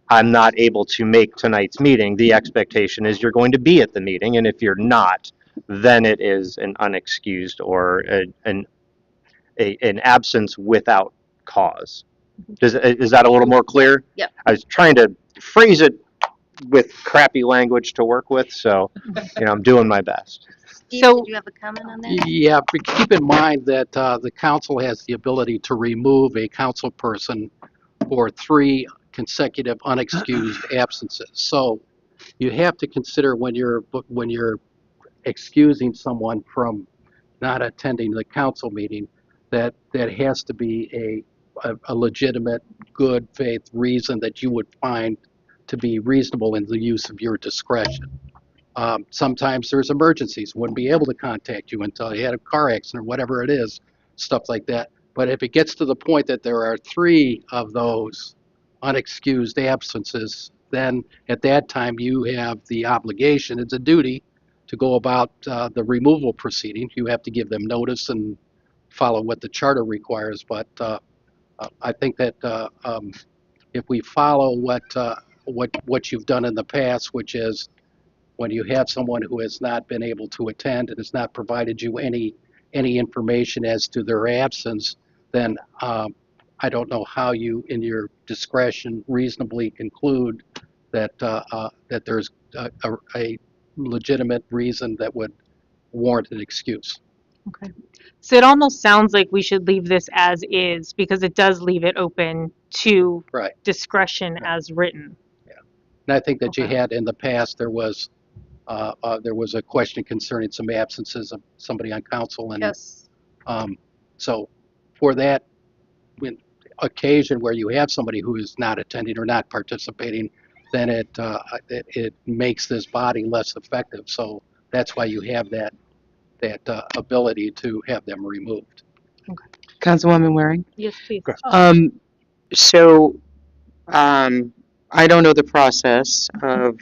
I'm not able to make tonight's meeting," the expectation is you're going to be at the meeting, and if you're not, then it is an unexcused or an absence without cause. Is that a little more clear? Yep. I was trying to phrase it with crappy language to work with, so you know I'm doing my best. Steve, So- did you have a comment on that? Yeah, but keep in mind that the council has the ability to remove a council person for 3 consecutive unexcused absences. So you have to consider when you're excusing someone from not attending the council meeting, that has to be a legitimate, good faith reason that you would find to be reasonable in the use of your discretion. Sometimes there's emergencies, wouldn't be able to contact you until you had a car accident or whatever it is, stuff like that. But if it gets to the point that there are 3 of those unexcused absences, then at that time you have the obligation, it's a duty, to go about the removal proceeding. You have to give them notice and follow what the charter requires. But I think that if we follow what you've done in the past, which is when you have someone who has not been able to attend and has not provided you any information as to their absence, then I don't know how you, in your discretion, reasonably conclude that that there's a legitimate reason that would warrant an excuse. so it almost sounds like we should leave this as is because it does leave it open to Right. discretion as written. And I think that you Okay. had in the past, there was a question concerning some absences of somebody on council, and Yes. so for that occasion where you have somebody who is not attending or not participating, then it makes this body less effective. So that's why you have that ability to have them removed. Councilwoman Waring? Yes, please. So, I don't know the process of,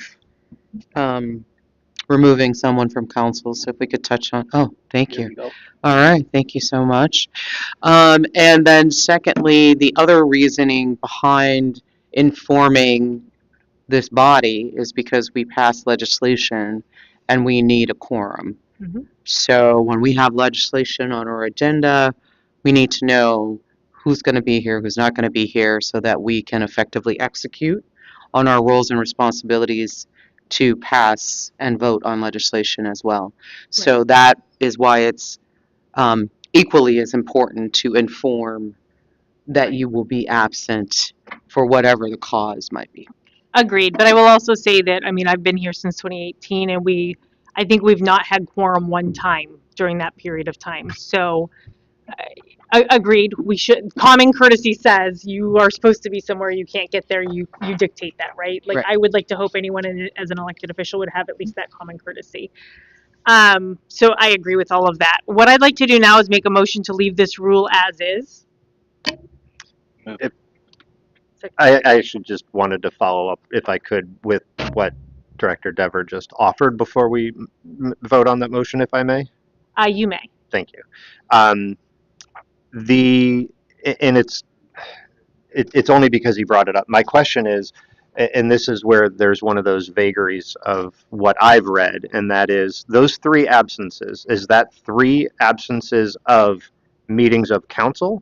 removing someone from council, so if we could touch on, oh, thank Here you. we go. All right, thank you so much. And then secondly, the other reasoning behind informing this body is because we passed legislation and we need a quorum. Mhm. So when we have legislation on our agenda, we need to know who's going to be here, who's not going to be here, so that we can effectively execute on our roles and responsibilities to pass and vote on legislation as well. So that is why it's equally as important to inform that you will be absent for whatever the cause might be. Agreed, but I will also say that, I mean, I've been here since 2018 and I think we've not had quorum one time during that period of time. So, agreed, we should, common courtesy says you are supposed to be somewhere, you can't get there, you dictate that, right? Like, Right. I would like to hope anyone as an elected official would have at least that common courtesy. So I agree with all of that. What I'd like to do now is make a motion to leave this rule as is. I should just wanted to follow up, if I could, with what Director Dever just offered before we vote on that motion, if I may. You may. Thank you. And it's it's only because he brought it up. My question is, and this is where there's one of those vagaries of what I've read, and that is those 3 absences. Is that 3 absences of meetings of council,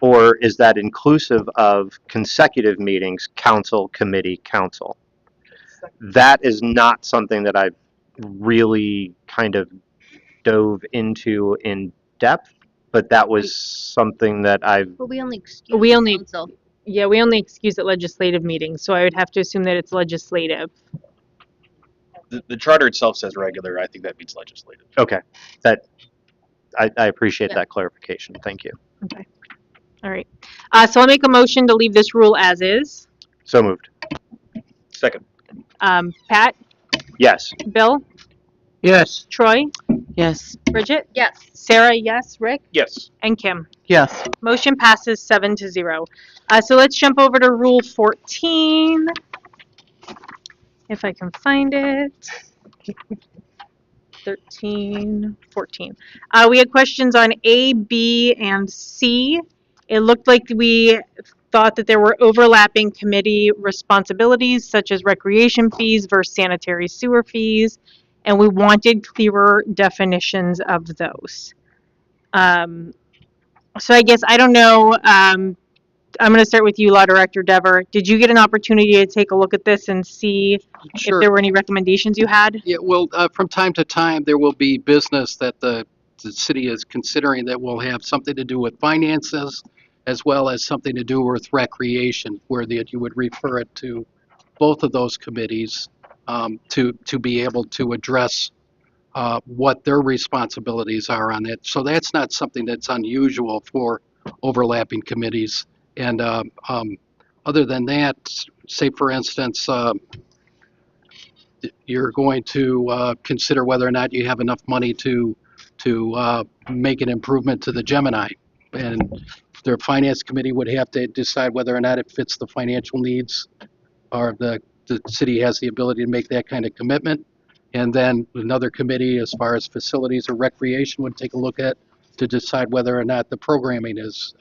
or is that inclusive of consecutive meetings, council, committee, council? That is not something that I've really kind of dove into in depth, but that was something that I've But we only excuse We the only- council. Yeah, we only excuse at legislative meetings, so I would have to assume that it's legislative. The charter itself says regular. I think that means legislative. okay. That I appreciate Yeah. that clarification. Thank you. Okay. All right. So I'll make a motion to leave this rule as is. So moved. Second. Pat, Yes. Bill, Yes. Troy, Yes. Bridget, Yes. Sarah, yes, Rick, Yes. and Kim. Yes. Motion passes 7-0. So let's jump over to Rule 14. If I can find it. 13, 14. We had questions on A, B, and C. It looked like we thought that there were overlapping committee responsibilities, such as recreation fees versus sanitary sewer fees, and we wanted clearer definitions of those. So I guess, I don't know, I'm going to start with you, Law Director Dever. Did you get an opportunity to take a look at this and see if Sure. there were any recommendations you had? Yeah, well, from time to time, there will be business that the city is considering that will have something to do with finances as well as something to do with recreation, where that you would refer it to both of those committees to be able to address what their responsibilities are on it. So that's not something that's unusual for overlapping committees. And other than that, say for instance, you're going to consider whether or not you have enough money to make an improvement to the Gemini. And their finance committee would have to decide whether or not it fits the financial needs, or the city has the ability to make that kind of commitment. And then another committee, as far as facilities or recreation, would take a look at to decide whether or not the programming is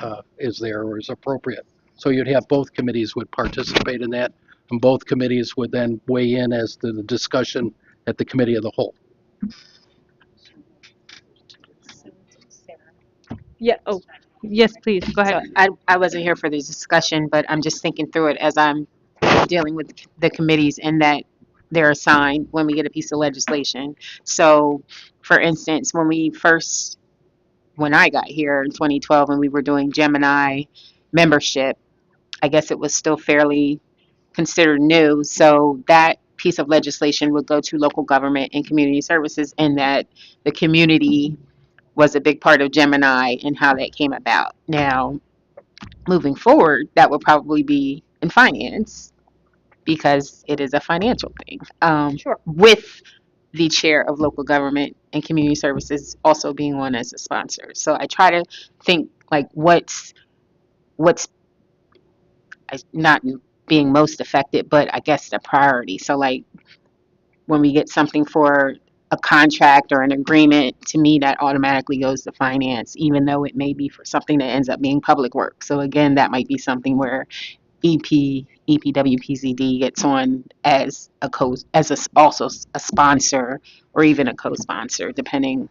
there or is appropriate. So you'd have both committees would participate in that, and both committees would then weigh in as to the discussion at the committee of the whole. Yeah. Oh, yes, please. Go So ahead. I wasn't here for the discussion, but I'm just thinking through it as I'm dealing with the committees and that they're assigned when we get a piece of legislation. So, for instance, when I got here in 2012 and we were doing Gemini membership, I guess it was still fairly considered new. So that piece of legislation would go to local government and community services, and that the community was a big part of Gemini and how that came about. Now, moving forward, that will probably be in finance because it is a financial thing. Sure. With the chair of local government and community services also being on as a sponsor. So I try to think like what's not being most affected, but I guess the priority. So like when we get something for a contract or an agreement, to me that automatically goes to finance, even though it may be for something that ends up being public work. So again, that might be something where EPWPZD gets on as also a sponsor or even a co-sponsor, depending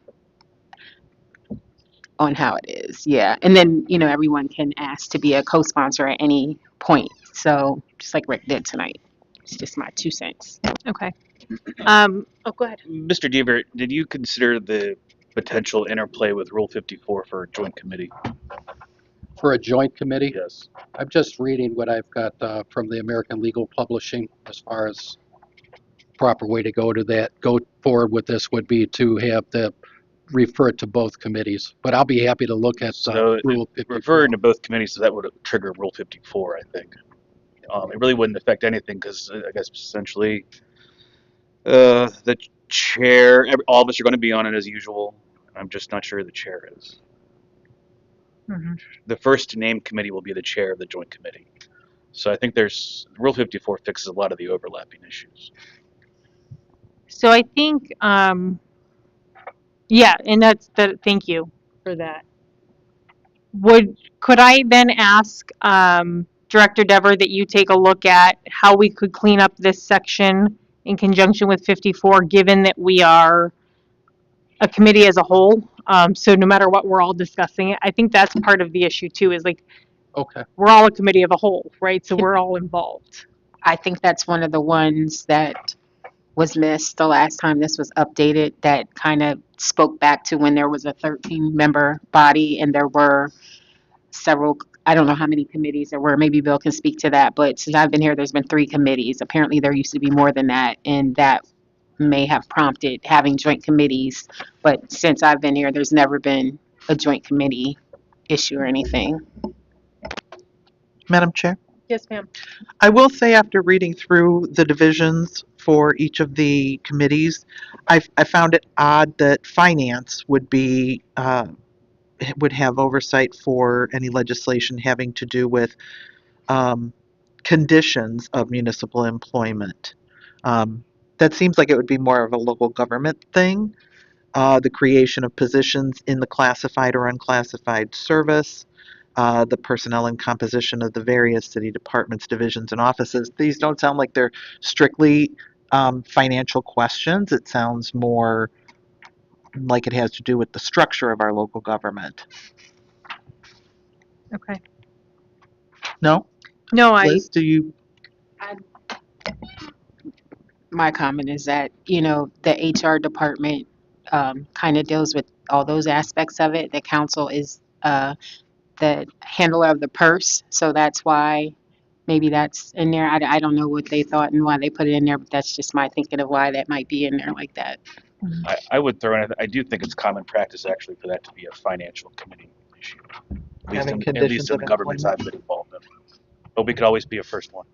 on how it is. Yeah, and then everyone can ask to be a co-sponsor at any point. So just like Rick did tonight. It's just my 2 cents. Okay. Go ahead. Mr. Deaver, did you consider the potential interplay with Rule 54 for a joint committee? For a joint committee, Yes. I'm just reading what I've got from the American Legal Publishing as far as proper way to go forward with this would be to have refer it to both committees. But I'll be happy to look at So Rule 54. referring to both committees, so that would trigger Rule 54, I think. It really wouldn't affect anything because I guess essentially the chair, all of us are going to be on it as usual. I'm just not sure who the chair is. Mm-hmm. The first named committee will be the chair of the joint committee. So I think Rule 54 fixes a lot of the overlapping issues. So I think, yeah, and thank you for that. Could I then ask Director Dever, that you take a look at how we could clean up this section in conjunction with 54, given that we are a committee as a whole. So no matter what, we're all discussing it. I think that's part of the issue too, is like, Okay. we're all a committee of a whole, right? So Can- we're all involved. I think that's one of the ones that was missed the last time this was updated, that kind of spoke back to when there was a 13-member body and there were several, I don't know how many committees there were. Maybe Bill can speak to that, but since I've been here, there's been 3 committees. Apparently, there used to be more than that, and that may have prompted having joint committees. But since I've been here, there's never been a joint committee issue or anything. Madam Chair? Yes, ma'am. I will say, after reading through the divisions for each of the committees, I found it odd that finance would be, would have oversight for any legislation having to do with conditions of municipal employment. That seems like it would be more of a local government thing. The creation of positions in the classified or unclassified service, the personnel and composition of the various city departments, divisions, and offices. These don't sound like they're strictly financial questions. It sounds more like it has to do with the structure of our local government. Okay. No? No, Liz, do you? My comment is that, you know, the HR department kind of deals with all those aspects of it. The council is the handler of the purse, so that's why maybe that's in there. I don't know what they thought and why they put it in there, but that's just my thinking of why that might be in there like that. I would throw in, I do think it's common practice actually for that to be a financial committee issue. Having At conditions least in of the governments I've employment? been involved in. But we could always be a first one.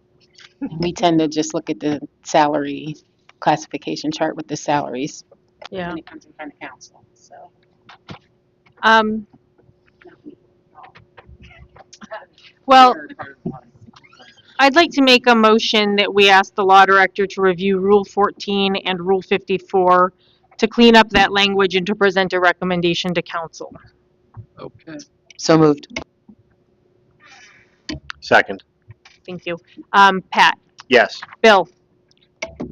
We tend to just look at the salary classification chart with the salaries yeah. when it comes in front of council, so. Um, well, I'd like to make a motion that we ask the law director to review Rule 14 and Rule 54 to clean up that language and to present a recommendation to council. Okay. So moved. Second. Thank you. Pat, Yes. Bill,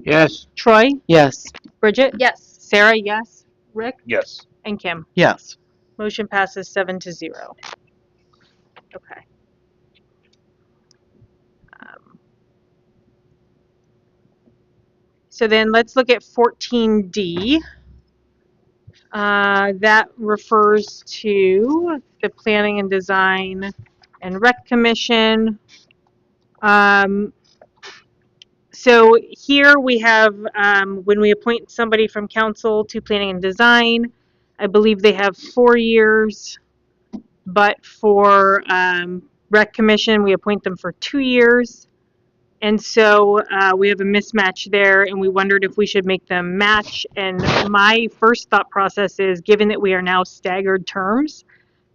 Yes. Troy, Yes. Bridget, Yes. Sarah, yes, Rick, Yes. and Kim. Yes. Motion passes 7-0. Okay. So then let's look at 14D. That refers to the Planning and Design and Rec Commission. So here we have, when we appoint somebody from council to Planning and Design, I believe they have 4 years, but for Rec Commission, we appoint them for 2 years. And so we have a mismatch there, and we wondered if we should make them match. And my first thought process is, given that we are now staggered terms,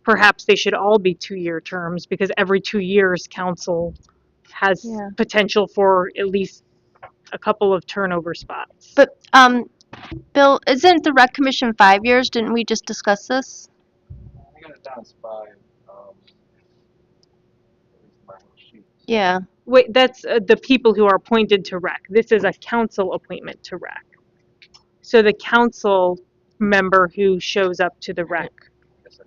perhaps they should all be 2-year terms, because every 2 years, council has Yeah. potential for at least a couple of turnover spots. But, Bill, isn't the rec commission 5 years? Didn't we just discuss this? I got it down as 5. At least my little sheet. Yeah. Wait, that's the people who are appointed to rec. This is a council appointment to rec. So the council member who shows up to the rec. Guess I-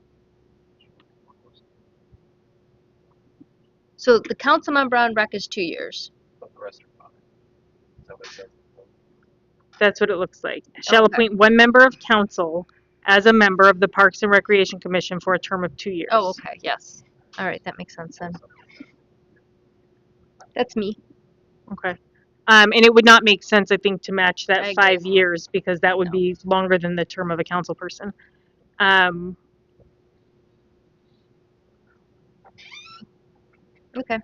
So the council member on rec is 2 years. But the rest are 5. Is that what it says? That's what it looks like. Shall Okay. appoint one member of council as a member of the Parks and Recreation Commission for a term of 2 years. Oh, okay, yes. All right, that makes sense then. That's me. Okay. And it would not make sense, I think, to match I that agree. 5 years, because that would No. be longer than the term of a council person. Okay.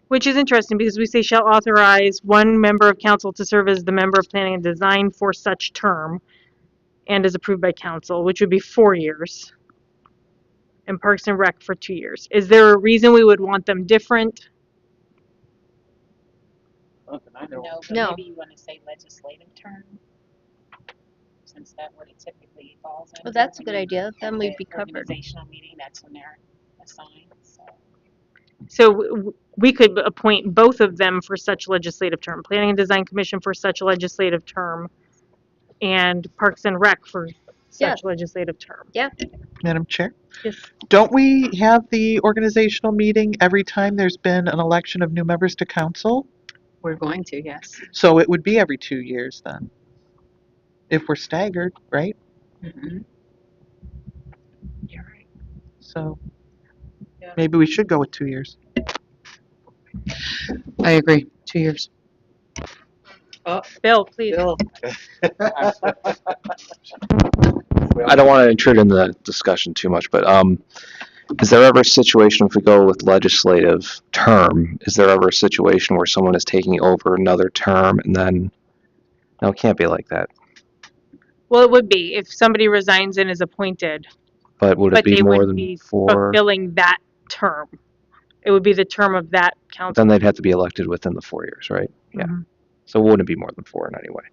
Which is interesting, because we say shall authorize one member of council to serve as the member of planning and design for such term and is approved by council, which would be 4 years. And Parks and Rec for 2 years. Is there a reason we would want them different? Nothing I know. No, but No. maybe you want to say legislative term, since that's what it typically falls into. Well, that's a good idea. Then And we'd the be covered. Organizational meeting, that's when they're assigned, so. So we could appoint both of them for such legislative term, Planning and Design Commission for such legislative term, and Parks and Rec for Yes. such legislative term. Madam Chair, Yes. don't we have the organizational meeting every time there's been an election of new members to council? We're going to, yes. So it would be every 2 years then, if we're staggered, right? Mhm. You're right. So Yeah. maybe we should go with 2 years. I agree, 2 years. Bill, please. Bill. I don't want to intrude in the discussion too much, but is there ever a situation if we go with legislative term, is there ever a situation where someone is taking over another term and then, no, it can't be like that. Well, it would be if somebody resigns and is appointed, But would it but be they more would than be 4? fulfilling that term. It would be the term of that council. Then they'd have to be elected within the 4 years, right? Yeah. Mhm. So it wouldn't be more than 4 in any way.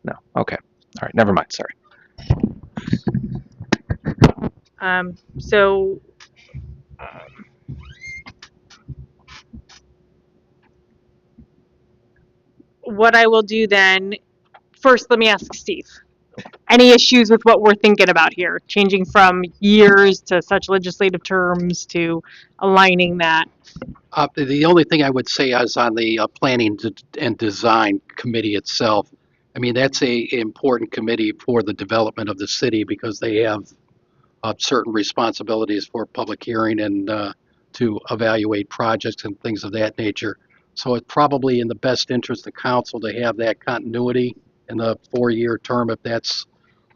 No. Okay. All right. Never mind. Sorry. So what I will do then, first, let me ask Steve. Any issues with what we're thinking about here? Changing from years to such legislative terms to aligning that? The only thing I would say is on the Planning and Design Committee itself. I mean, that's a important committee for the development of the city because they have certain responsibilities for public hearing and to evaluate projects and things of that nature. So it's probably in the best interest of council to have that continuity in the 4-year term if that's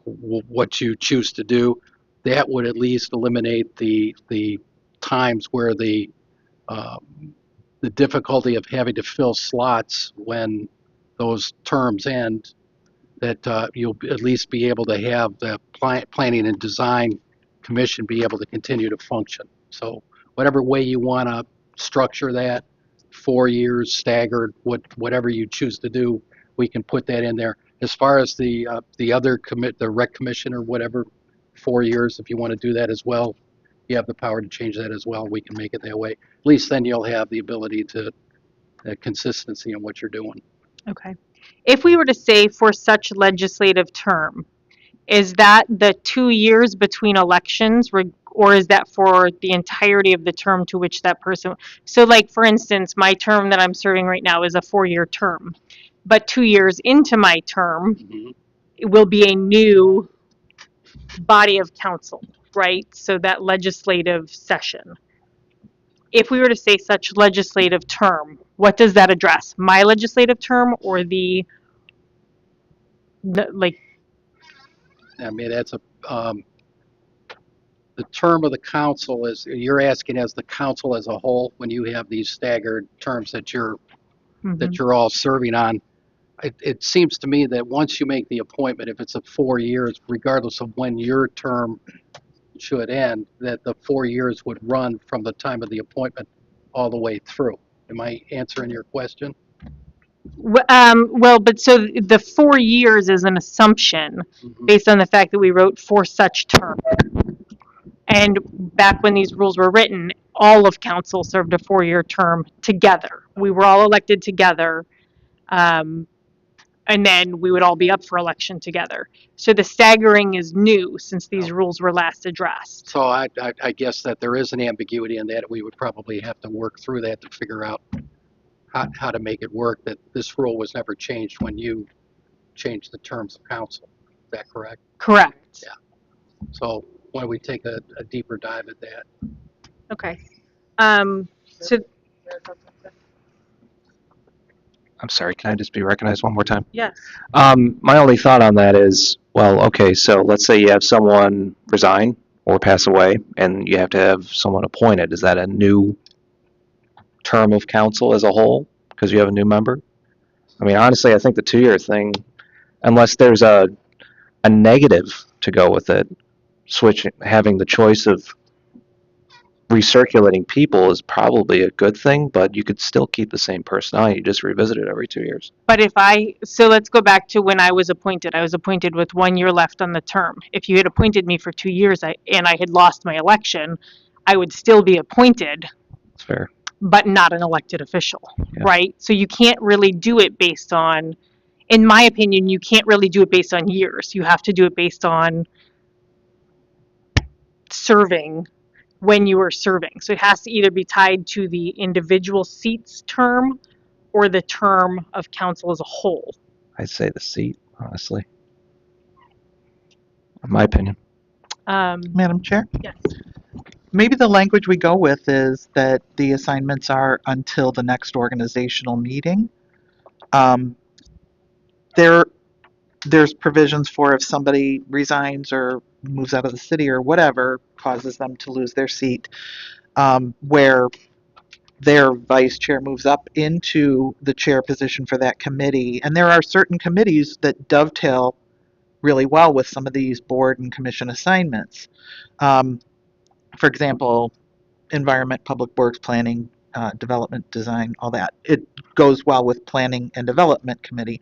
what you choose to do. That would at least eliminate the times where the difficulty of having to fill slots when those terms end, that you'll at least be able to have the planning and design commission be able to continue to function. So whatever way you want to structure that, 4 years staggered, whatever you choose to do, we can put that in there. As far as the other the rec commission or whatever, 4 years, if you want to do that as well, you have the power to change that as well. We can make it that way. At least then you'll have the ability to consistency in what you're doing. Okay. If we were to say for such legislative term, is that the 2 years between elections, or is that for the entirety of the term to which that person? So, like for instance, my term that I'm serving right now is a 4-year term, but 2 years into my term, Mhm. it will be a new body of council, right? So that legislative session. If we were to say such legislative term, what does that address? My legislative term or the like? I mean, that's the term of the council is, you're asking as the council as a whole, when you have these staggered terms that you're all serving on. It seems to me that once you make the appointment, if it's a 4 years, regardless of when your term should end, that the 4 years would run from the time of the appointment all the way through. Am I answering your question? Well, but so the 4 years is an assumption based on the fact that we wrote for such term. And back when these rules were written, all of council served a 4-year term together. We were all elected together. And then we would all be up for election together. So the staggering is new since these rules were last addressed. So I guess that there is an ambiguity in that. We would probably have to work through that to figure out how to make it work, that this rule was never changed when you changed the terms of council. Is that correct? Correct. Yeah. So why don't we take a deeper dive at that? Okay. So I'm sorry. Can I just be recognized one more time? yes. My only thought on that is, well, okay, so let's say you have someone resign or pass away, and you have to have someone appointed. Is that a new term of council as a whole because you have a new member? I mean, honestly, I think the 2-year thing, unless there's a negative to go with it, having the choice of recirculating people is probably a good thing, but you could still keep the same personnel. You just revisit it every 2 years. But so let's go back to when I was appointed. I was appointed with 1 year left on the term. If you had appointed me for 2 years and I had lost my election, I would still be appointed fair. but not an elected official, Yeah. right? So you can't really do it based on, in my opinion, you can't really do it based on years. You have to do it based on serving when you are serving. So it has to either be tied to the individual seat's term or the term of council as a whole. I'd say the seat, honestly. In my opinion. Madam Chair? Yes. Maybe the language we go with is that the assignments are until the next organizational meeting. There's provisions for if somebody resigns or moves out of the city or whatever causes them to lose their seat, where their vice chair moves up into the chair position for that committee. And there are certain committees that dovetail really well with some of these board and commission assignments. For example, environment, public works, planning, development, design, all that. It goes well with planning and development committee.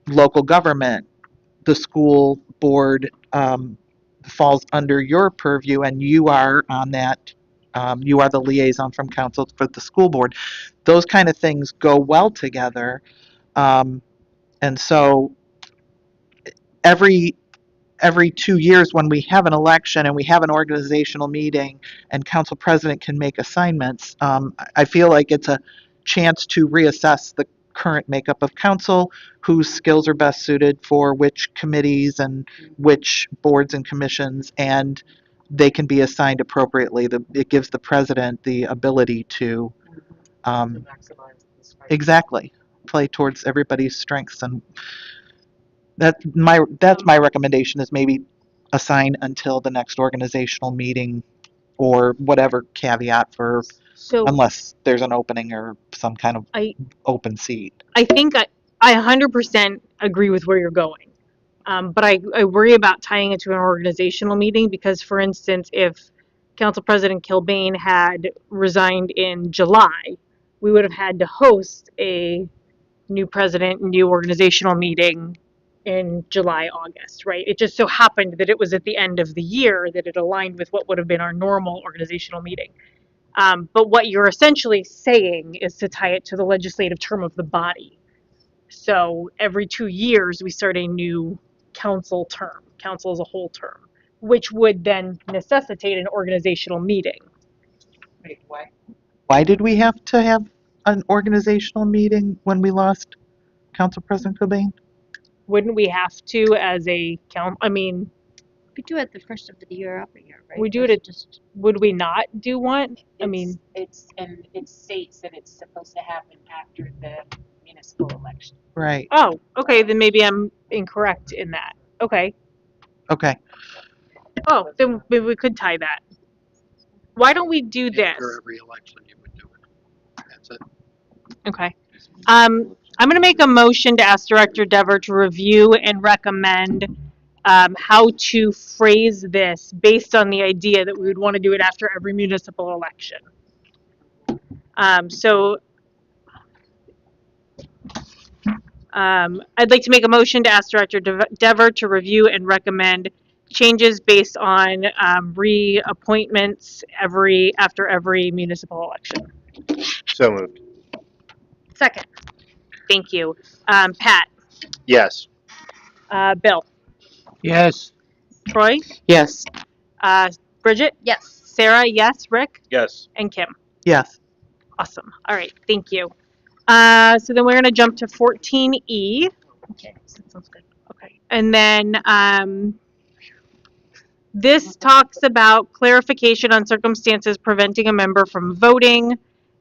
Local government, the school board falls under your purview, and you are on that. You are the liaison from council for the school board. Those kind of things go well together, and so every 2 years when we have an election and we have an organizational meeting and council president can make assignments, I feel like it's a chance to reassess the current makeup of council, whose skills are best suited for which committees and which boards and commissions, and they can be assigned appropriately. It gives the president the ability to exactly play towards everybody's strengths, and that's my recommendation is maybe assign until the next organizational meeting or whatever caveat for So unless there's an opening or some kind of I open seat. think I 100% agree with where you're going. But I worry about tying it to an organizational meeting because, for instance, if Council President Kilbane had resigned in July, we would have had to host a new president, new organizational meeting in July, August, right? It just so happened that it was at the end of the year that it aligned with what would have been our normal organizational meeting. But what you're essentially saying is to tie it to the legislative term of the body. So every 2 years, we start a new council term, council as a whole term, which would then necessitate an organizational meeting. Wait, why? Why did we have to have an organizational meeting when we lost Council President Cobain? Wouldn't we have to as a count? I mean, We do it the first of the year every year, right? we do it at just, would we not do one? I mean, and it states that it's supposed to happen after the municipal election. Right. oh, okay, then maybe I'm incorrect in that. Okay. Okay. Oh, then maybe we could tie that. Why don't we do this? After every election, you would do it. That's it. Okay. I'm going to make a motion to ask Director Dever to review and recommend how to phrase this based on the idea that we would want to do it after every municipal election. I'd like to make a motion to ask Director Dever to review and recommend changes based on reappointments after every municipal election. So moved. Second. Thank you. Pat, Yes. Bill, Yes. Troy, Yes. Bridget, Yes. Sarah, yes, Rick, Yes. and Kim. Yes. Awesome. All right. Thank you. So then we're going to jump to 14E. Okay, that sounds good. Okay. And then this talks about clarification on circumstances preventing a member from voting,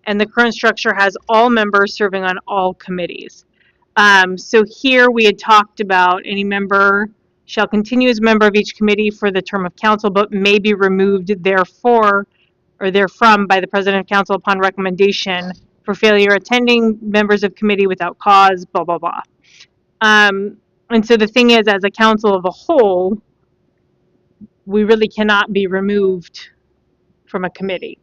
and the current structure has all members serving on all committees. So here we had talked about any member shall continue as a member of each committee for the term of council, but may be removed therefrom by the president of council upon recommendation for failure attending members of committee without cause, blah, blah, blah. And so the thing is, as a council of a whole, we really cannot be removed from a committee.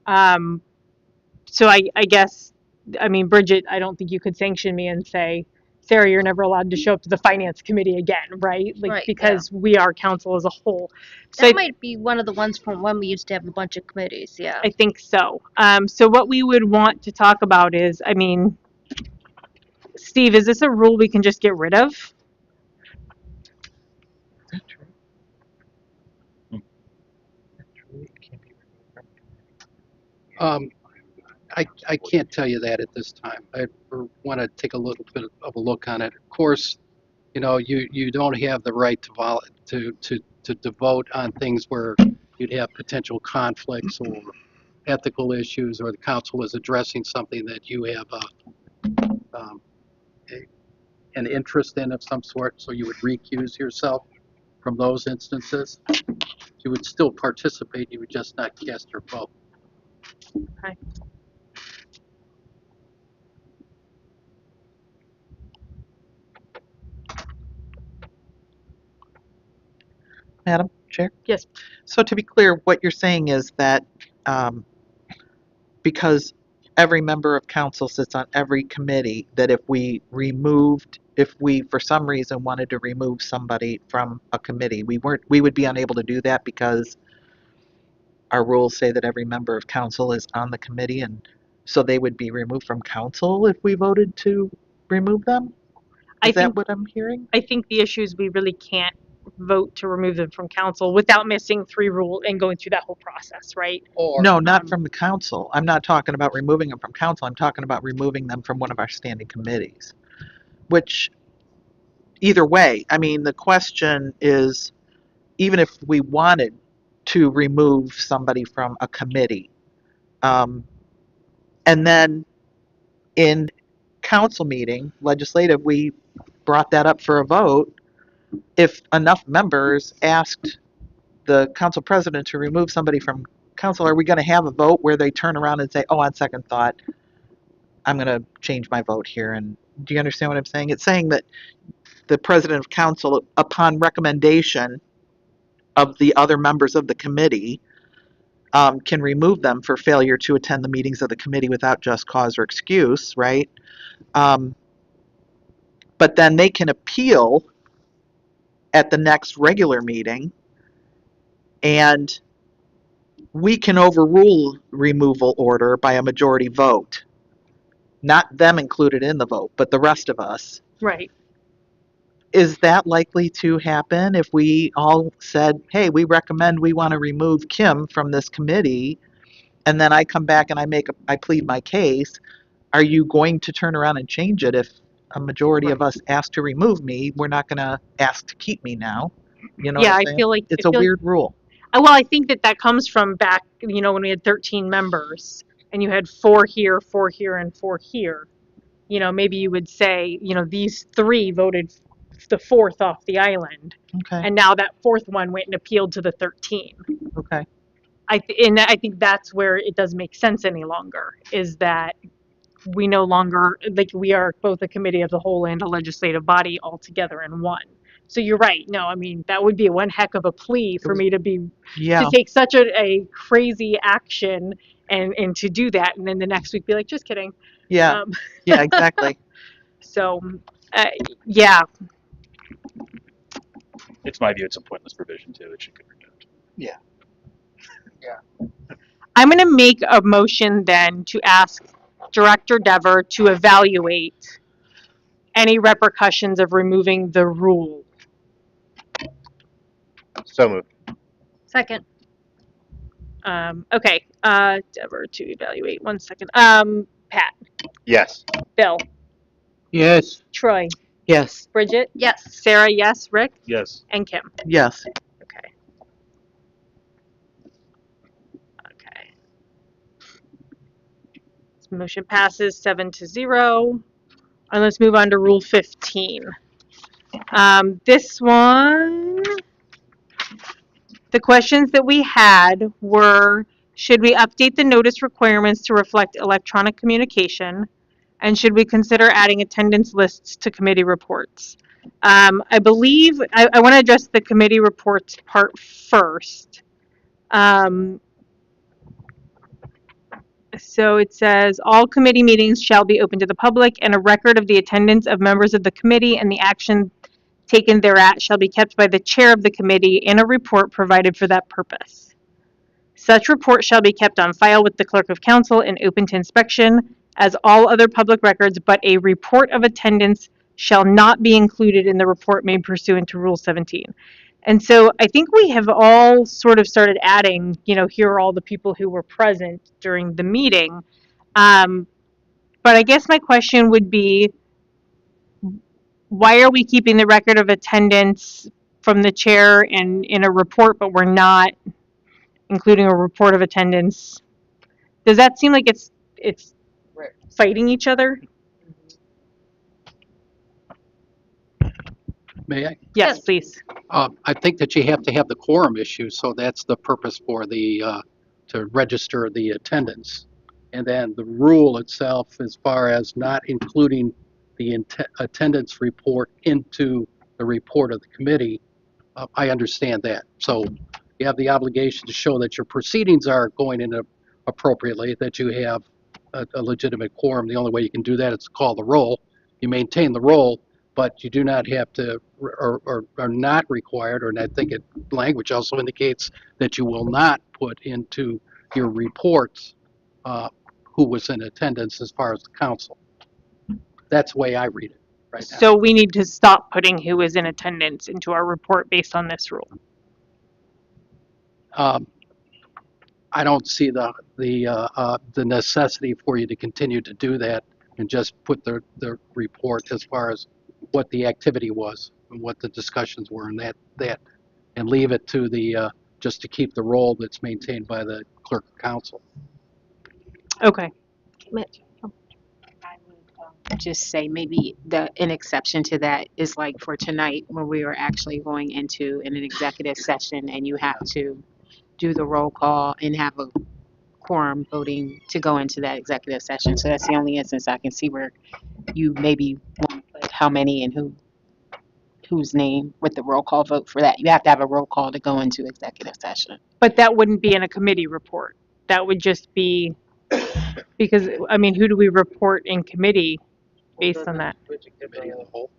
So I guess, I mean, Bridget, I don't think you could sanction me and say, Sarah, you're never allowed to show up to the finance committee again, right? Like, Right, because we are council as a whole. So That might be one of the ones from when we used to have a bunch of committees, yeah. I think so. So what we would want to talk about is, I mean, Steve, is this a rule we can just get rid of? Is that true? Hmm. Is that true? It can't be removed from I can't tell you that at this time. I want to take a little bit of a look on it. Of course, you know, you don't have the right to vote on things where you'd have potential conflicts or ethical issues, or the council is addressing something that you have um, an interest in of some sort, so you would recuse yourself from those instances. You would still participate, you would just not cast your vote. Okay. Madam Chair? Yes. So to be clear, what you're saying is that um, because every member of council sits on every committee, that if we for some reason wanted to remove somebody from a committee, we would be unable to do that because our rules say that every member of council is on the committee, and so they would be removed from council if we voted to remove them? I Is that think what I'm hearing? I think the issue is we really can't vote to remove them from council without missing 3 rule and going through that whole process, right? Or No, not Um, from the council. I'm not talking about removing them from council. I'm talking about removing them from one of our standing committees. Which, either way, I mean, the question is, even if we wanted to remove somebody from a committee, um, and then in council meeting, legislative, we brought that up for a vote, if enough members asked the council president to remove somebody from council, are we going to have a vote where they turn around and say, oh, on second thought, I'm going to change my vote here? And do you understand what I'm saying? It's saying that the president of council, upon recommendation of the other members of the committee, can remove them for failure to attend the meetings of the committee without just cause or excuse, right? Um, but then they can appeal at the next regular meeting, and we can overrule removal order by a majority vote. Not them included in the vote, but the rest of us. right. Is that likely to happen if we all said, hey, we recommend we want to remove Kim from this committee, and then I come back and I plead my case? Are you going to turn around and change it if a majority of Right. us ask to remove me? We're not going to ask to keep me now. You know what Yeah, I'm I saying? feel like It's a weird rule. well, I think that comes from back, you know, when we had 13 members and you had 4 here, 4 here, and 4 here. You know, maybe you would say, you know, these 3 voted the 4th off the island, Okay, and now that 4th one went and appealed to the 13. okay. And I think that's where it doesn't make sense any longer, is that we no longer, like, we are both a committee of the whole and a legislative body all together in one. So you're right. No, I mean, that would be one heck of a plea for me to Yeah, take such a crazy action and to do that, and then the next week be like, just kidding. yeah, Um, yeah, exactly. so, uh, yeah, It's my view. It's a pointless provision too. It should get removed. Yeah. I'm going to make a motion then to ask Director Dever to evaluate any repercussions of removing the rule. So moved. Second. Okay, Dever to evaluate. 1 second. Pat, Yes. Bill, yes, Troy, Yes. Bridget, Yes. Sarah, yes, Rick, Yes. and Kim. Yes. Okay. Okay. This motion passes 7-0. And let's move on to Rule 15. This one, the questions that we had were, should we update the notice requirements to reflect electronic communication? And should we consider adding attendance lists to committee reports? I believe, I want to address the committee reports part first. So it says, all committee meetings shall be open to the public, and a record of the attendance of members of the committee and the action taken thereat shall be kept by the chair of the committee in a report provided for that purpose. Such report shall be kept on file with the clerk of council and open to inspection as all other public records, but a report of attendance shall not be included in the report made pursuant to Rule 17. And so I think we have all sort of started adding, here are all the people who were present during the meeting. But I guess my question would be, why are we keeping the record of attendance from the chair in a report, but we're not including a report of attendance? Does that seem like it's Right. fighting each other? May I? Yes, please. I think that you have to have the quorum issue, so that's the purpose for to register the attendance. And then the rule itself, as far as not including the attendance report into the report of the committee, I understand that. So you have the obligation to show that your proceedings are going in appropriately, that you have a legitimate quorum. The only way you can do that is to call the roll. You maintain the roll, but you do not have to, or are not required, or and I think language also indicates that you will not put into your reports who was in attendance as far as the council. That's the way I read it right now. So we need to stop putting who is in attendance into our report based on this rule. I don't see the necessity for you to continue to do that and just put the report as far as what the activity was and what the discussions were and that and leave it to the just to keep the role that's maintained by the clerk of council. Okay. I would just say maybe an exception to that is like for tonight when we were actually going into an executive session and you have to do the roll call and have a quorum voting to go into that executive session. So that's the only instance I can see where you maybe want to put how many and whose name with the roll call vote for that. You have to have a roll call to go into executive session. But that wouldn't be in a committee report. That would just be, because, I mean, who do we report in committee based on that? Committee of the whole.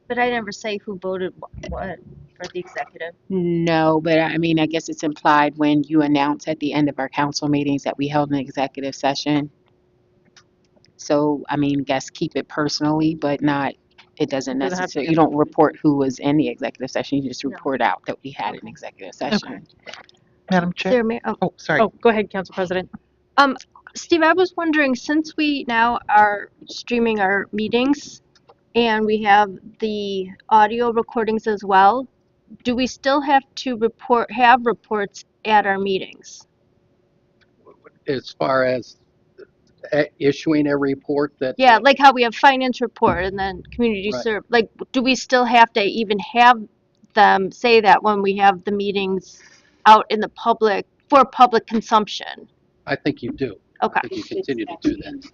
But I never say who voted what for the executive. No, but I mean, I guess it's implied when you announce at the end of our council meetings that we held an executive session. So, I mean, guess keep it personally, but not, it doesn't Doesn't have to necessarily, be you don't report who was in the executive session. You just No. report out that we had an executive session. Madam Chair? Sarah, Mayor, Oh, sorry. Oh, go ahead, Council President. Steve, I was wondering, since we now are streaming our meetings and we have the audio recordings as well, do we still have to have reports at our meetings? As far as issuing a report that. Yeah, like how we have finance report and then community Right. serve. Like, do we still have to even have them say that when we have the meetings out in the public for public consumption? I think you do. Okay. I think you continue to do that.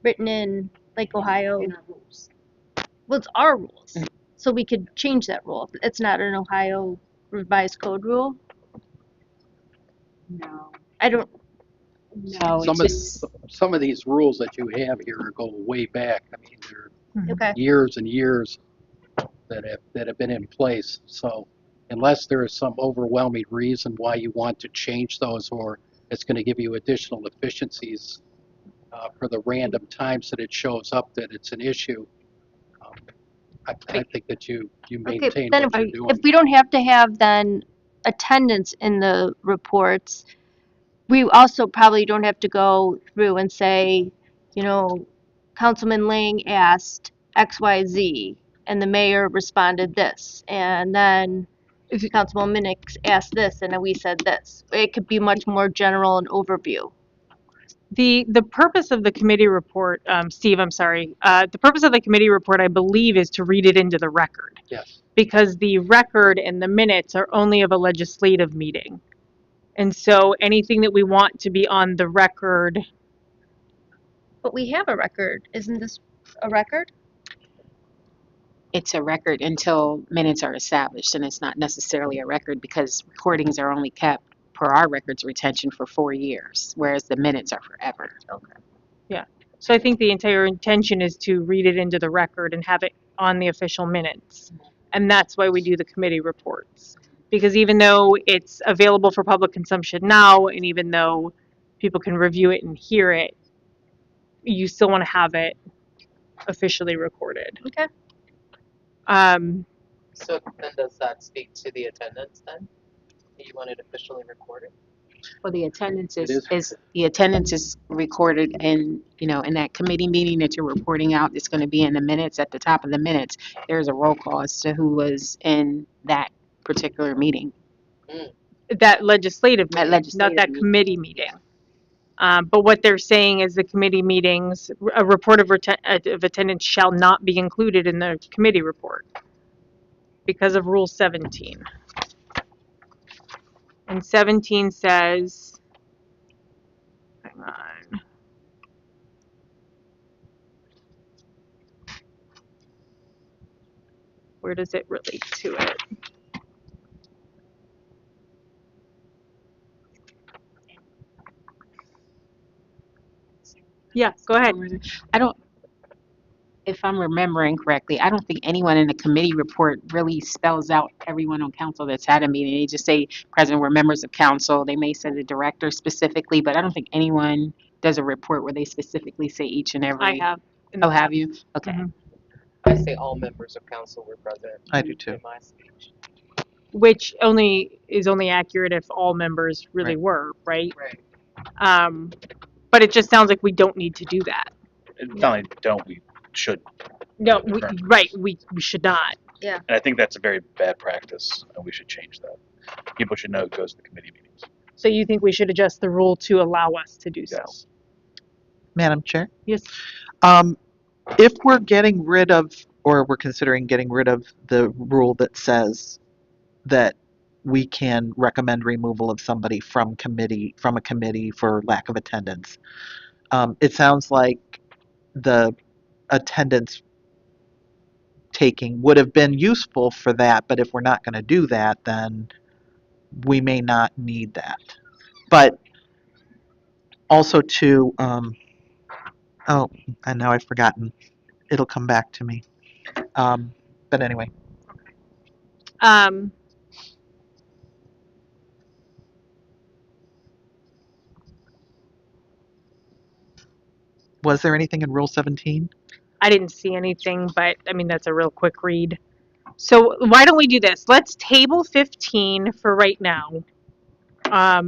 Written in like Ohio. In our rules. Well, it's our rules. So we could change that rule. It's not an Ohio revised code rule. No. I don't, No, Some it's of, just, some of these rules that you have here go way back. I mean, they're okay. years and years that have been in place. So unless there is some overwhelming reason why you want to change those, or it's going to give you additional efficiencies for the random times that it shows up that it's an issue, I think that you Okay, maintain then what you're doing. if we don't have to have then attendance in the reports, we also probably don't have to go through and say, Councilman Lang asked XYZ and the mayor responded this. And then Councilman Minix asked this and then we said this. It could be much more general and overview. The purpose of the committee report, Steve, I'm sorry. The purpose of the committee report, I believe, is to read it into the record. Yes. Because the record and the minutes are only of a legislative meeting. And so anything that we want to be on the record. But we have a record. Isn't this a record? it's a record until minutes are established, and it's not necessarily a record because recordings are only kept per our records retention for 4 years, whereas the minutes are forever. So I think the entire intention is to read it into the record and have it on the official minutes. And that's why we do the committee reports. Because even though it's available for public consumption now, and even though people can review it and hear it, you still want to have it officially recorded. Okay. So then does that speak to the attendance then? You want it officially recorded? Well, the attendance It is recorded in, in that committee meeting that you're reporting out. It's going to be in the minutes. At the top of the minutes, there's a roll call as to who was in that particular meeting. That legislative That meeting, not legislative that meeting. committee meeting. But what they're saying is the committee meetings, a report of attendance shall not be included in the committee report because of Rule 17. And 17 says, hang on. Where does it relate to it? Yeah, go ahead. If I'm remembering correctly, I don't think anyone in the committee report really spells out everyone on council that's had a meeting. They just say present were members of council. They may say the director specifically, but I don't think anyone does a report where they specifically say each and every. I have. Oh, have you? Okay. Mhm. I say all members of council were present. I do too. In my speech. Which is only accurate if all members really were, right? Right. But it just sounds like we don't need to do that. Not only don't, we should. No, we should not. And I think that's a very bad practice, and we should change that. People should know who goes to the committee meetings. So you think we should adjust the rule to allow us to do so? Yes. Madam Chair? Yes. If we're getting rid of, or we're considering getting rid of the rule that says that we can recommend removal of somebody from a committee for lack of attendance, it sounds like the attendance taking would have been useful for that, but if we're not going to do that, then we may not need that. But also to, oh, and now I've forgotten. It'll come back to me. But anyway. Was there anything in Rule 17? I didn't see anything, but I mean, that's a real quick read. So why don't we do this? Let's table 15 for right now,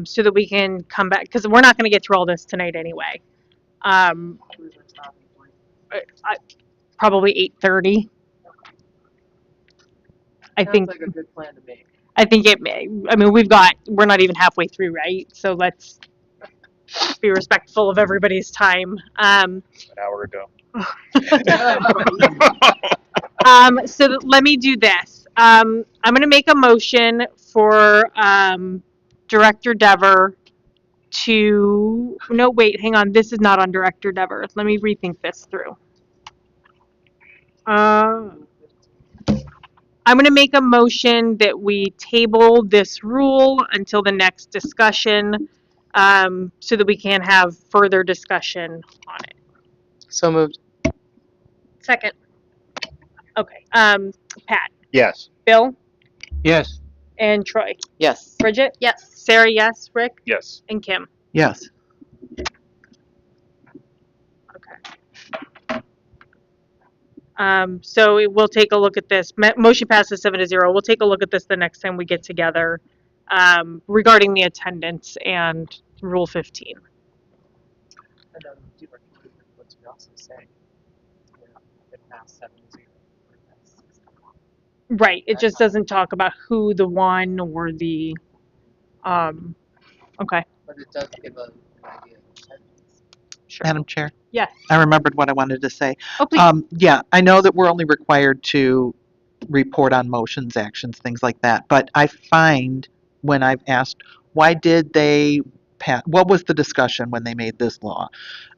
so that we can come back, because we're not going to get through all this tonight anyway. Probably 8:30. I think Sounds like a good plan to me. I think it may. I mean, we're not even halfway through, right? So let's be respectful of everybody's time. An hour ago. So let me do this. I'm going to make a motion for Director Dever to. No, wait, hang on. This is not on Director Dever. Let me rethink this through. I'm going to make a motion that we table this rule until the next discussion, so that we can have further discussion on it. So moved. Second. Okay. Pat, Yes. Bill, Yes. and Troy. Yes. Bridget? Yes. Sarah, yes. Rick? Yes. And Kim? Yes. Okay. So we'll take a look at this. Motion passes 7-0. We'll take a look at this the next time we get together, regarding the attendance and Rule 15. And what you also say, it passed 7-0. Right. It just doesn't talk about who the one or the, okay. But it does give an idea of attendance. Madam Chair? Yes. I remembered what I wanted to say. Oh, please. Yeah, I know that we're only required to report on motions, actions, things like that, but I find when I've asked, why did they pass, what was the discussion when they made this law?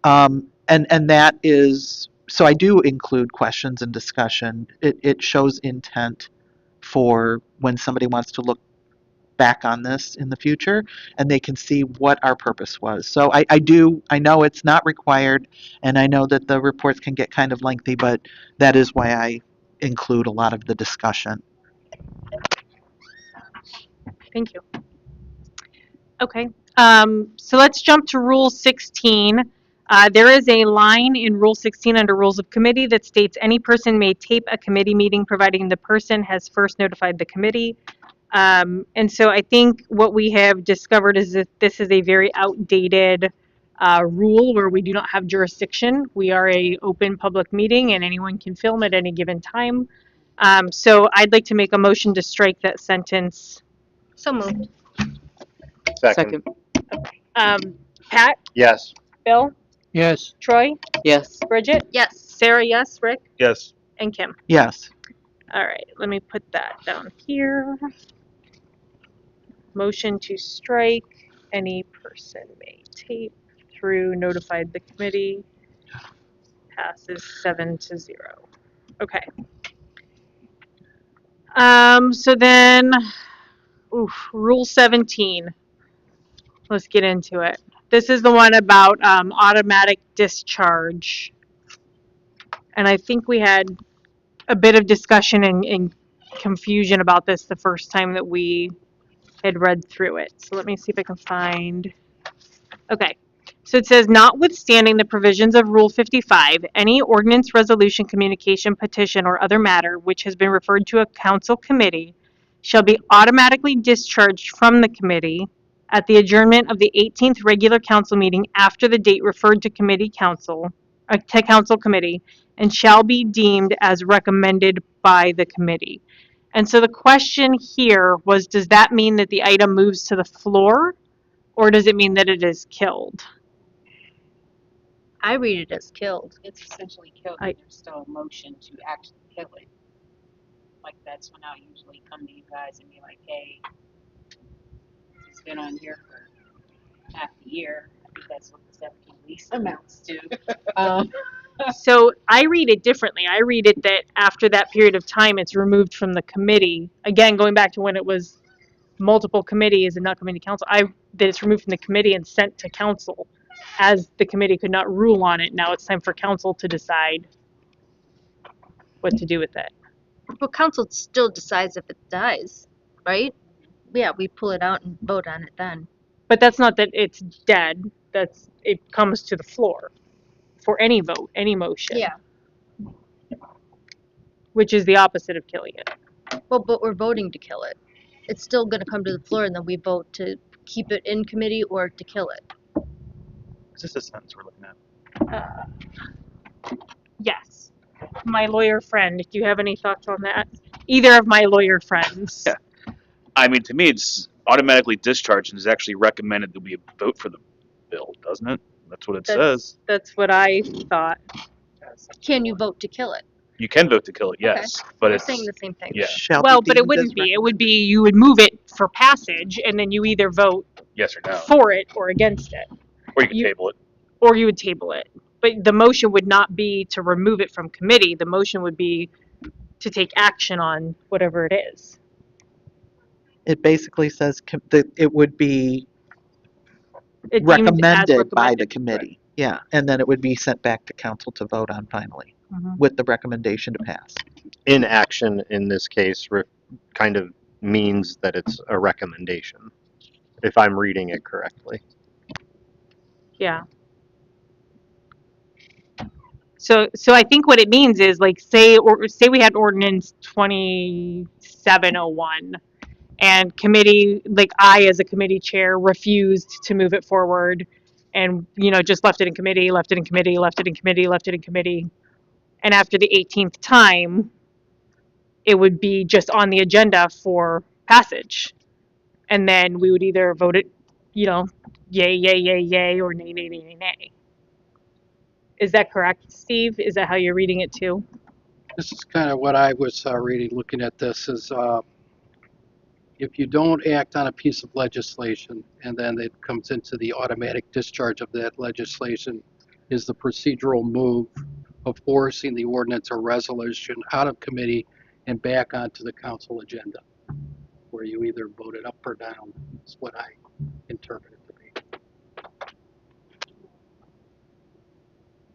And that is, so I do include questions and discussion. It shows intent for when somebody wants to look back on this in the future, and they can see what our purpose was. So I know it's not required, and I know that the reports can get kind of lengthy, but that is why I include a lot of the discussion. Thank you. Okay, so let's jump to Rule 16. There is a line in Rule 16 under Rules of Committee that states any person may tape a committee meeting providing the person has first notified the committee. And so I think what we have discovered is that this is a very outdated rule where we do not have jurisdiction. We are a open public meeting and anyone can film at any given time. So I'd like to make a motion to strike that sentence. So moved. Second. Pat, Yes. Bill, Yes. Troy, Yes. Bridget, Yes. Sarah, yes, Rick, Yes. and Kim. Yes. All right, let me put that down here. Motion to strike, any person may tape through notified the committee, passes 7-0. Okay. So then, Rule 17. Let's get into it. This is the one about automatic discharge. And I think we had a bit of discussion and confusion about this the first time that we had read through it. So let me see if I can find. Okay. So it says, notwithstanding the provisions of Rule 55, any ordinance, resolution, communication, petition, or other matter which has been referred to a council committee shall be automatically discharged from the committee at the adjournment of the 18th regular council meeting after the date referred to council committee, and shall be deemed as recommended by the committee. And so the question here was, does that mean that the item moves to the floor, or does it mean that it is killed? I read it as killed. It's essentially killed, but there's still a motion to actually kill it. Like, that's when I'll usually come to you guys and be like, hey, it's been on here for half the year. I think that's what the 17 weeks amounts to. So I read it differently. I read it that after that period of time, it's removed from the committee. Again, going back to when it was multiple committees and not committee council, that it's removed from the committee and sent to council, as the committee could not rule on it. Now it's time for council to decide what to do with it. Well, council still decides if it dies, right? Yeah, we pull it out and vote on it then. But that's not that it's dead. It comes to the floor for any vote, any motion. Yeah. Which is the opposite of killing it. Well, but we're voting to kill it. It's still going to come to the floor, and then we vote to keep it in committee or to kill it. Is this a sentence we're looking at? Yes. My lawyer friend, do you have any thoughts on that? Either of my lawyer friends. Yeah. I mean, to me, it's automatically discharged and is actually recommended that we vote for the bill, doesn't it? That's what it says. That's what I thought. Can you vote to kill it? You can vote to kill it, yes, but We're it's saying the same thing. yeah, Well, but it wouldn't be. It would be you would move it for passage, and then you either vote yes or no, for it or against it. or you can table it. Or you would table it. But the motion would not be to remove it from committee. The motion would be to take action on whatever it is. It basically says that it would be It's deemed as recommended by the recommended. committee. Yeah, and then it would be sent back to council to vote on finally, with the recommendation to pass. Inaction in this case kind of means that it's a recommendation, if I'm reading it correctly. Yeah. So I think what it means is, like, say we had ordinance 2701, and committee, like, I as a committee chair refused to move it forward, and just left it in committee, left it in committee, left it in committee, left it in committee, and after the 18th time, it would be just on the agenda for passage, and then we would either vote it, yay, yay, yay, yay, or nay, nay, nay, nay, nay. Is that correct, Steve? Is that how you're reading it too? This is kind of what I was reading, looking at this, is if you don't act on a piece of legislation and then it comes into the automatic discharge of that legislation, is the procedural move of forcing the ordinance or resolution out of committee and back onto the council agenda, where you either voted up or down. That's what I interpret it to be.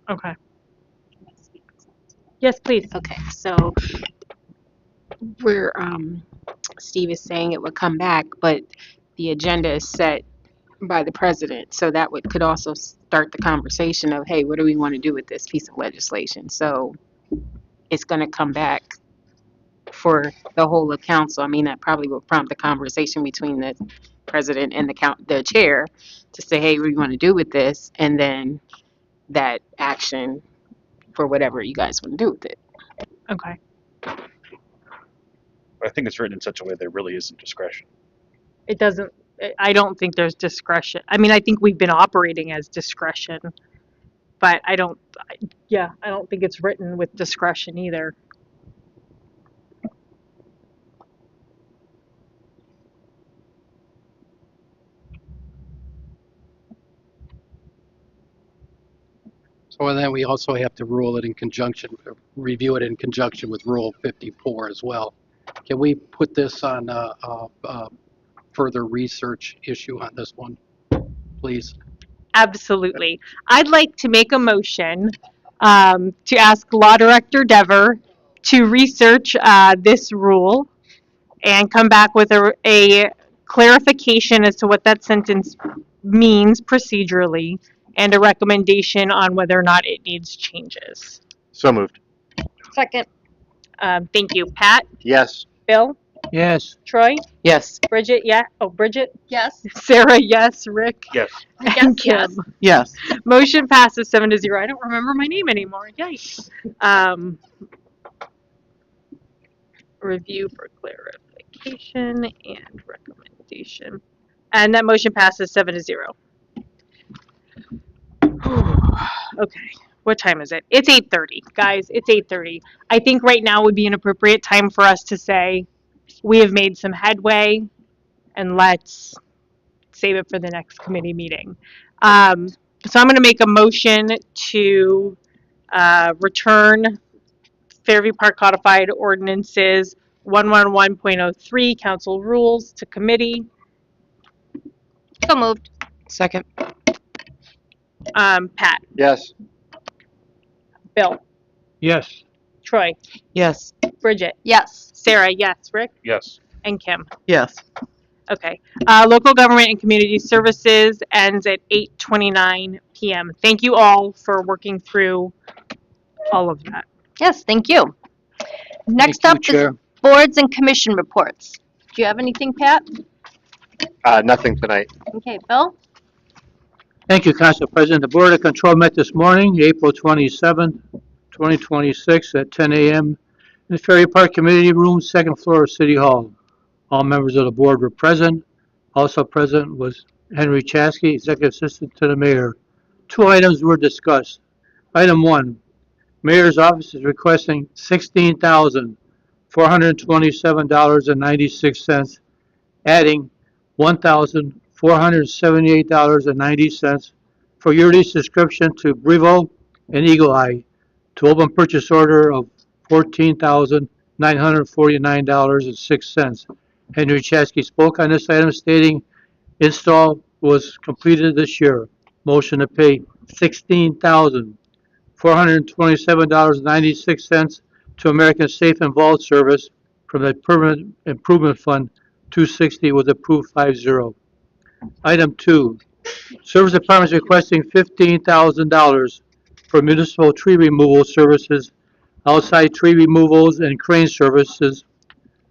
Okay. Yes, please. Okay, so we're, Steve is saying it would come back, but the agenda is set by the president. So that could also start the conversation of, hey, what do we want to do with this piece of legislation? So it's going to come back for the whole of council. I mean, that probably will prompt the conversation between the president and the chair to say, hey, what do you want to do with this? And then that action for whatever you guys want to do with it. Okay. I think it's written in such a way there really isn't discretion. It doesn't, I don't think there's discretion. I mean, I think we've been operating as discretion, but I don't think it's written with discretion either. So then we also have to review it in conjunction with Rule 54 as well. Can we put this on a further research issue on this one, please? Absolutely. I'd like to make a motion to ask Law Director Dever to research this rule and come back with a clarification as to what that sentence means procedurally and a recommendation on whether or not it needs changes. So moved. Second. Thank you. Pat? Yes. Bill? Yes. Troy? Yes. Bridget? Yeah. Oh, Bridget? Yes. Sarah? Yes. Rick? Yes. And Kim? Yes. Motion passes 7-0. I don't remember my name anymore. Yikes. Review for clarification and recommendation. And that motion passes 7-0. Okay. What time is it? It's 8:30. Guys, it's 8:30. I think right now would be an appropriate time for us to say we have made some headway and let's save it for the next committee meeting. So I'm going to make a motion to return Fairview Park Codified Ordinances 111.03 Council Rules to committee. So moved. Second. Pat, Yes. Bill, Yes. Troy, Yes. Bridget, Yes. Sarah, yes, Rick, Yes. and Kim. Yes. Okay. Local government and community services ends at 8:29 p.m. Thank you all for working through all of that. Yes, thank you. Next Thank up you, is Chair. boards and commission reports. Do you have anything, Pat? Nothing tonight. Okay, Bill? Thank you, Council President. The Board of Control met this morning, April 27th, 2026, at 10 a.m. in the Fairview Park Community Room, second floor of City Hall. All members of the board were present. Also present was Henry Chaskey, Executive Assistant to the Mayor. Two items were discussed. Item 1, Mayor's Office is requesting $16,427.96, adding $1,478.90 for yearly subscription to Brivo and Eagle Eye to open purchase order of $14,949.06. Henry Chasky spoke on this item stating install was completed this year. Motion to pay $16,427.96 to American Safe and Vault Service from the Permanent Improvement Fund 260 was approved 5-0. Item 2, Service Department is requesting $15,000 for municipal tree removal services, outside tree removals and crane services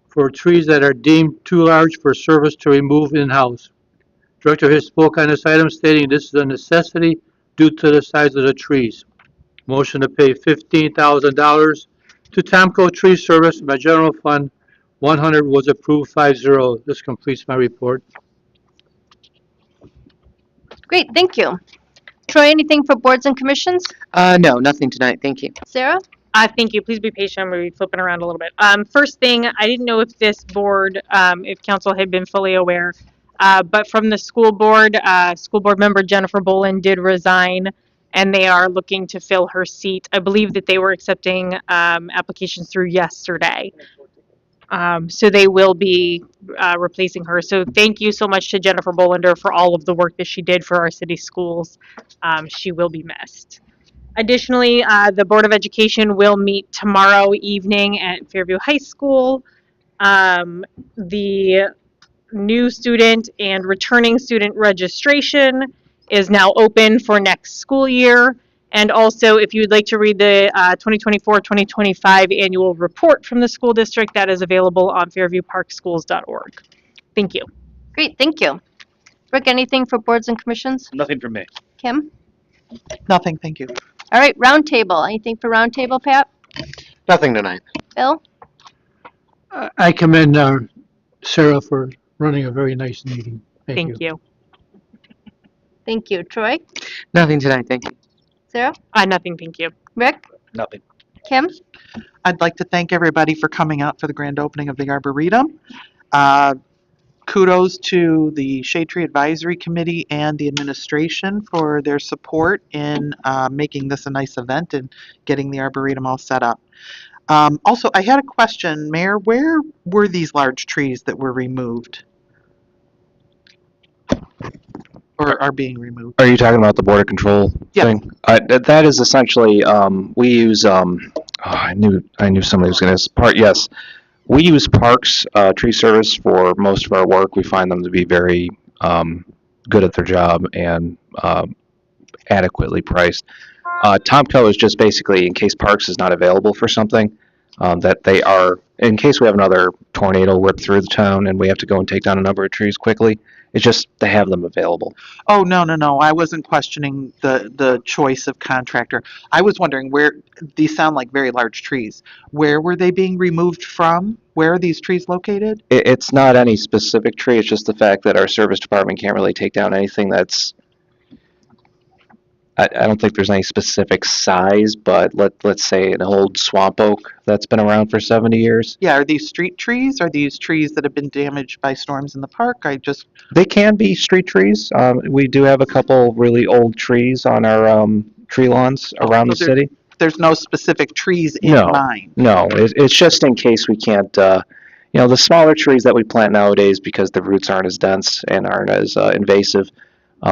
for trees that are deemed too large for service to remove in-house. Director Hiss spoke on this item stating this is a necessity due to the size of the trees. Motion to pay $15,000 to Tomco Tree Service from the General Fund 100 was approved 5-0. This completes my report. Great, thank you. Troy, anything for boards and commissions? No, nothing tonight. Thank you. Sarah? Thank you. Please be patient. I'm going to be flipping around a little bit. First thing, I didn't know if this board, if council had been fully aware, but from the school board member Jennifer Bolin did resign, and they are looking to fill her seat. I believe that they were accepting applications through yesterday. So they will be replacing her. So thank you so much to Jennifer Bolander for all of the work that she did for our city schools. She will be missed. Additionally, the Board of Education will meet tomorrow evening at Fairview High School. The new student and returning student registration is now open for next school year. And also, if you'd like to read the 2024-2025 annual report from the school district, that is available on fairviewparkschools.org. Thank you. Great, thank you. Rick, anything for boards and commissions? Nothing from me. Kim? Nothing, thank you. All right, roundtable. Anything for roundtable, Pat? Nothing tonight. Bill? I commend Sarah for running a very nice meeting. Thank you. Thank you. Thank you. Troy? Nothing tonight, thank you. Sarah? Nothing, thank you. Rick? Nothing. Kim? I'd like to thank everybody for coming out for the grand opening of the Arboretum. Kudos to the Shade Tree Advisory Committee and the administration for their support in making this a nice event and getting the Arboretum all set up. Also, I had a question, Mayor, where were these large trees that were removed? Or are being removed? Are you talking about the border control Yeah. thing? That is essentially, we use, I knew somebody was gonna, yes. We use Parks, Tree Service for most of our work. We find them to be very, good at their job and, adequately priced. Tomco is just basically in case Parks is not available for something, that they are, in case we have another tornado whip through the town and we have to go and take down a number of trees quickly, it's just to have them available. Oh, no. I wasn't questioning the choice of contractor. I was wondering where, these sound like very large trees. Where were they being removed from? Where are these trees located? It's not any specific tree, it's just the fact that our service department can't really take down anything that's, I don't think there's any specific size, but let's say an old swamp oak that's been around for 70 years. Yeah, are these street trees? Are these trees that have been damaged by storms in the park? They can be street trees. We do have a couple really old trees on our tree lawns around the so city. There's no specific trees in mind? No, it's just in case we can't, the smaller trees that we plant nowadays because the roots aren't as dense and aren't as invasive,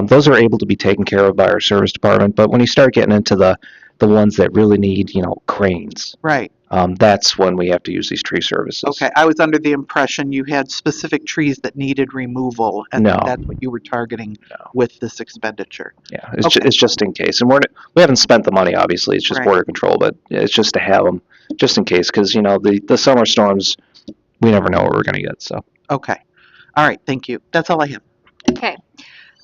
those are able to be taken care of by our service department. But when you start getting into the ones that really need, cranes, Right. that's when we have to use these tree services. Okay, I was under the impression you had specific trees that needed removal, and No. that's what you were targeting No. with this expenditure. Yeah, it's just in case, and we haven't spent the money. Obviously, it's just Right. border control, but it's just to have them, just in case, because the summer storms, we never know what we're going to get. So Okay, all right, thank you. That's all I have. Okay.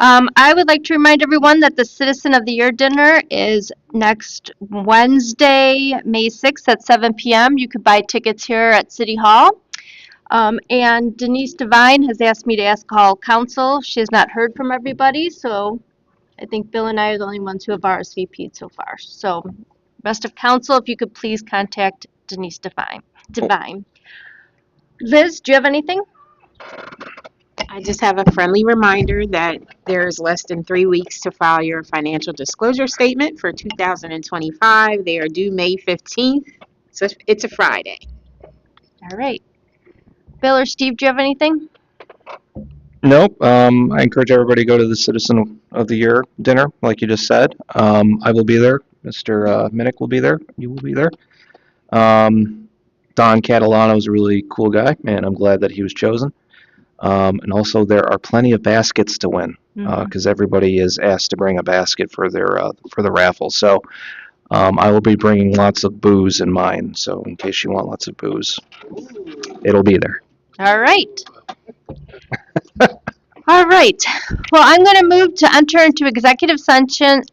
I would like to remind everyone that the Citizen of the Year dinner is next Wednesday, May 6th at 7 p.m. You could buy tickets here at City Hall. And Denise Devine has asked me to ask Hall Council. She has not heard from everybody, so I think Bill and I are the only ones who have RSVP'd so far. So, rest of council, if you could please contact Denise Devine. Liz, do you have anything? I just have a friendly reminder that there's less than 3 weeks to file your financial disclosure statement for 2025. They are due May 15th, so it's a Friday. All right. Bill or Steve, do you have anything? nope. I encourage everybody to go to the Citizen of the Year dinner, like you just said. I will be there. Mr. Minnick will be there. You will be there. Don Catalano is a really cool guy, and I'm glad that he was chosen. And also, there are plenty of baskets to win because everybody is asked to bring a basket for the raffle. So I will be bringing lots of booze in mine. So in case you want lots of booze, it'll be there. All right. All right. Well, I'm going to move to enter into executive session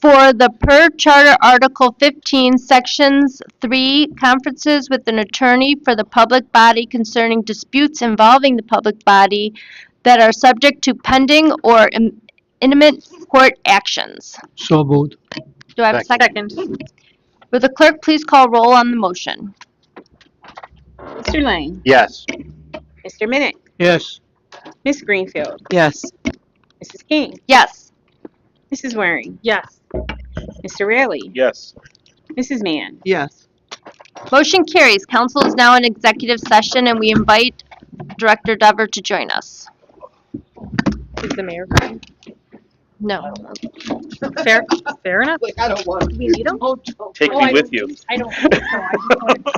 for the per Charter Article 15, Sections 3, conferences with an attorney for the public body concerning disputes involving the public body that are subject to pending or imminent court actions. So moved. Do I have a second? Will the clerk please call roll on the motion? Mr. Lang, Yes. Mr. Minnick, Yes. Ms. Greenfield, Yes. Mrs. King, Yes. Mrs. Waring, Yes. Mr. Raley, Yes. Mrs. Mann. Yes. Motion carries. Council is now in executive session and we invite Director Dever to join us. Is the mayor coming? No. Fair enough. Like, I don't want to. We need him? Take me with you. I don't think so. I just wanted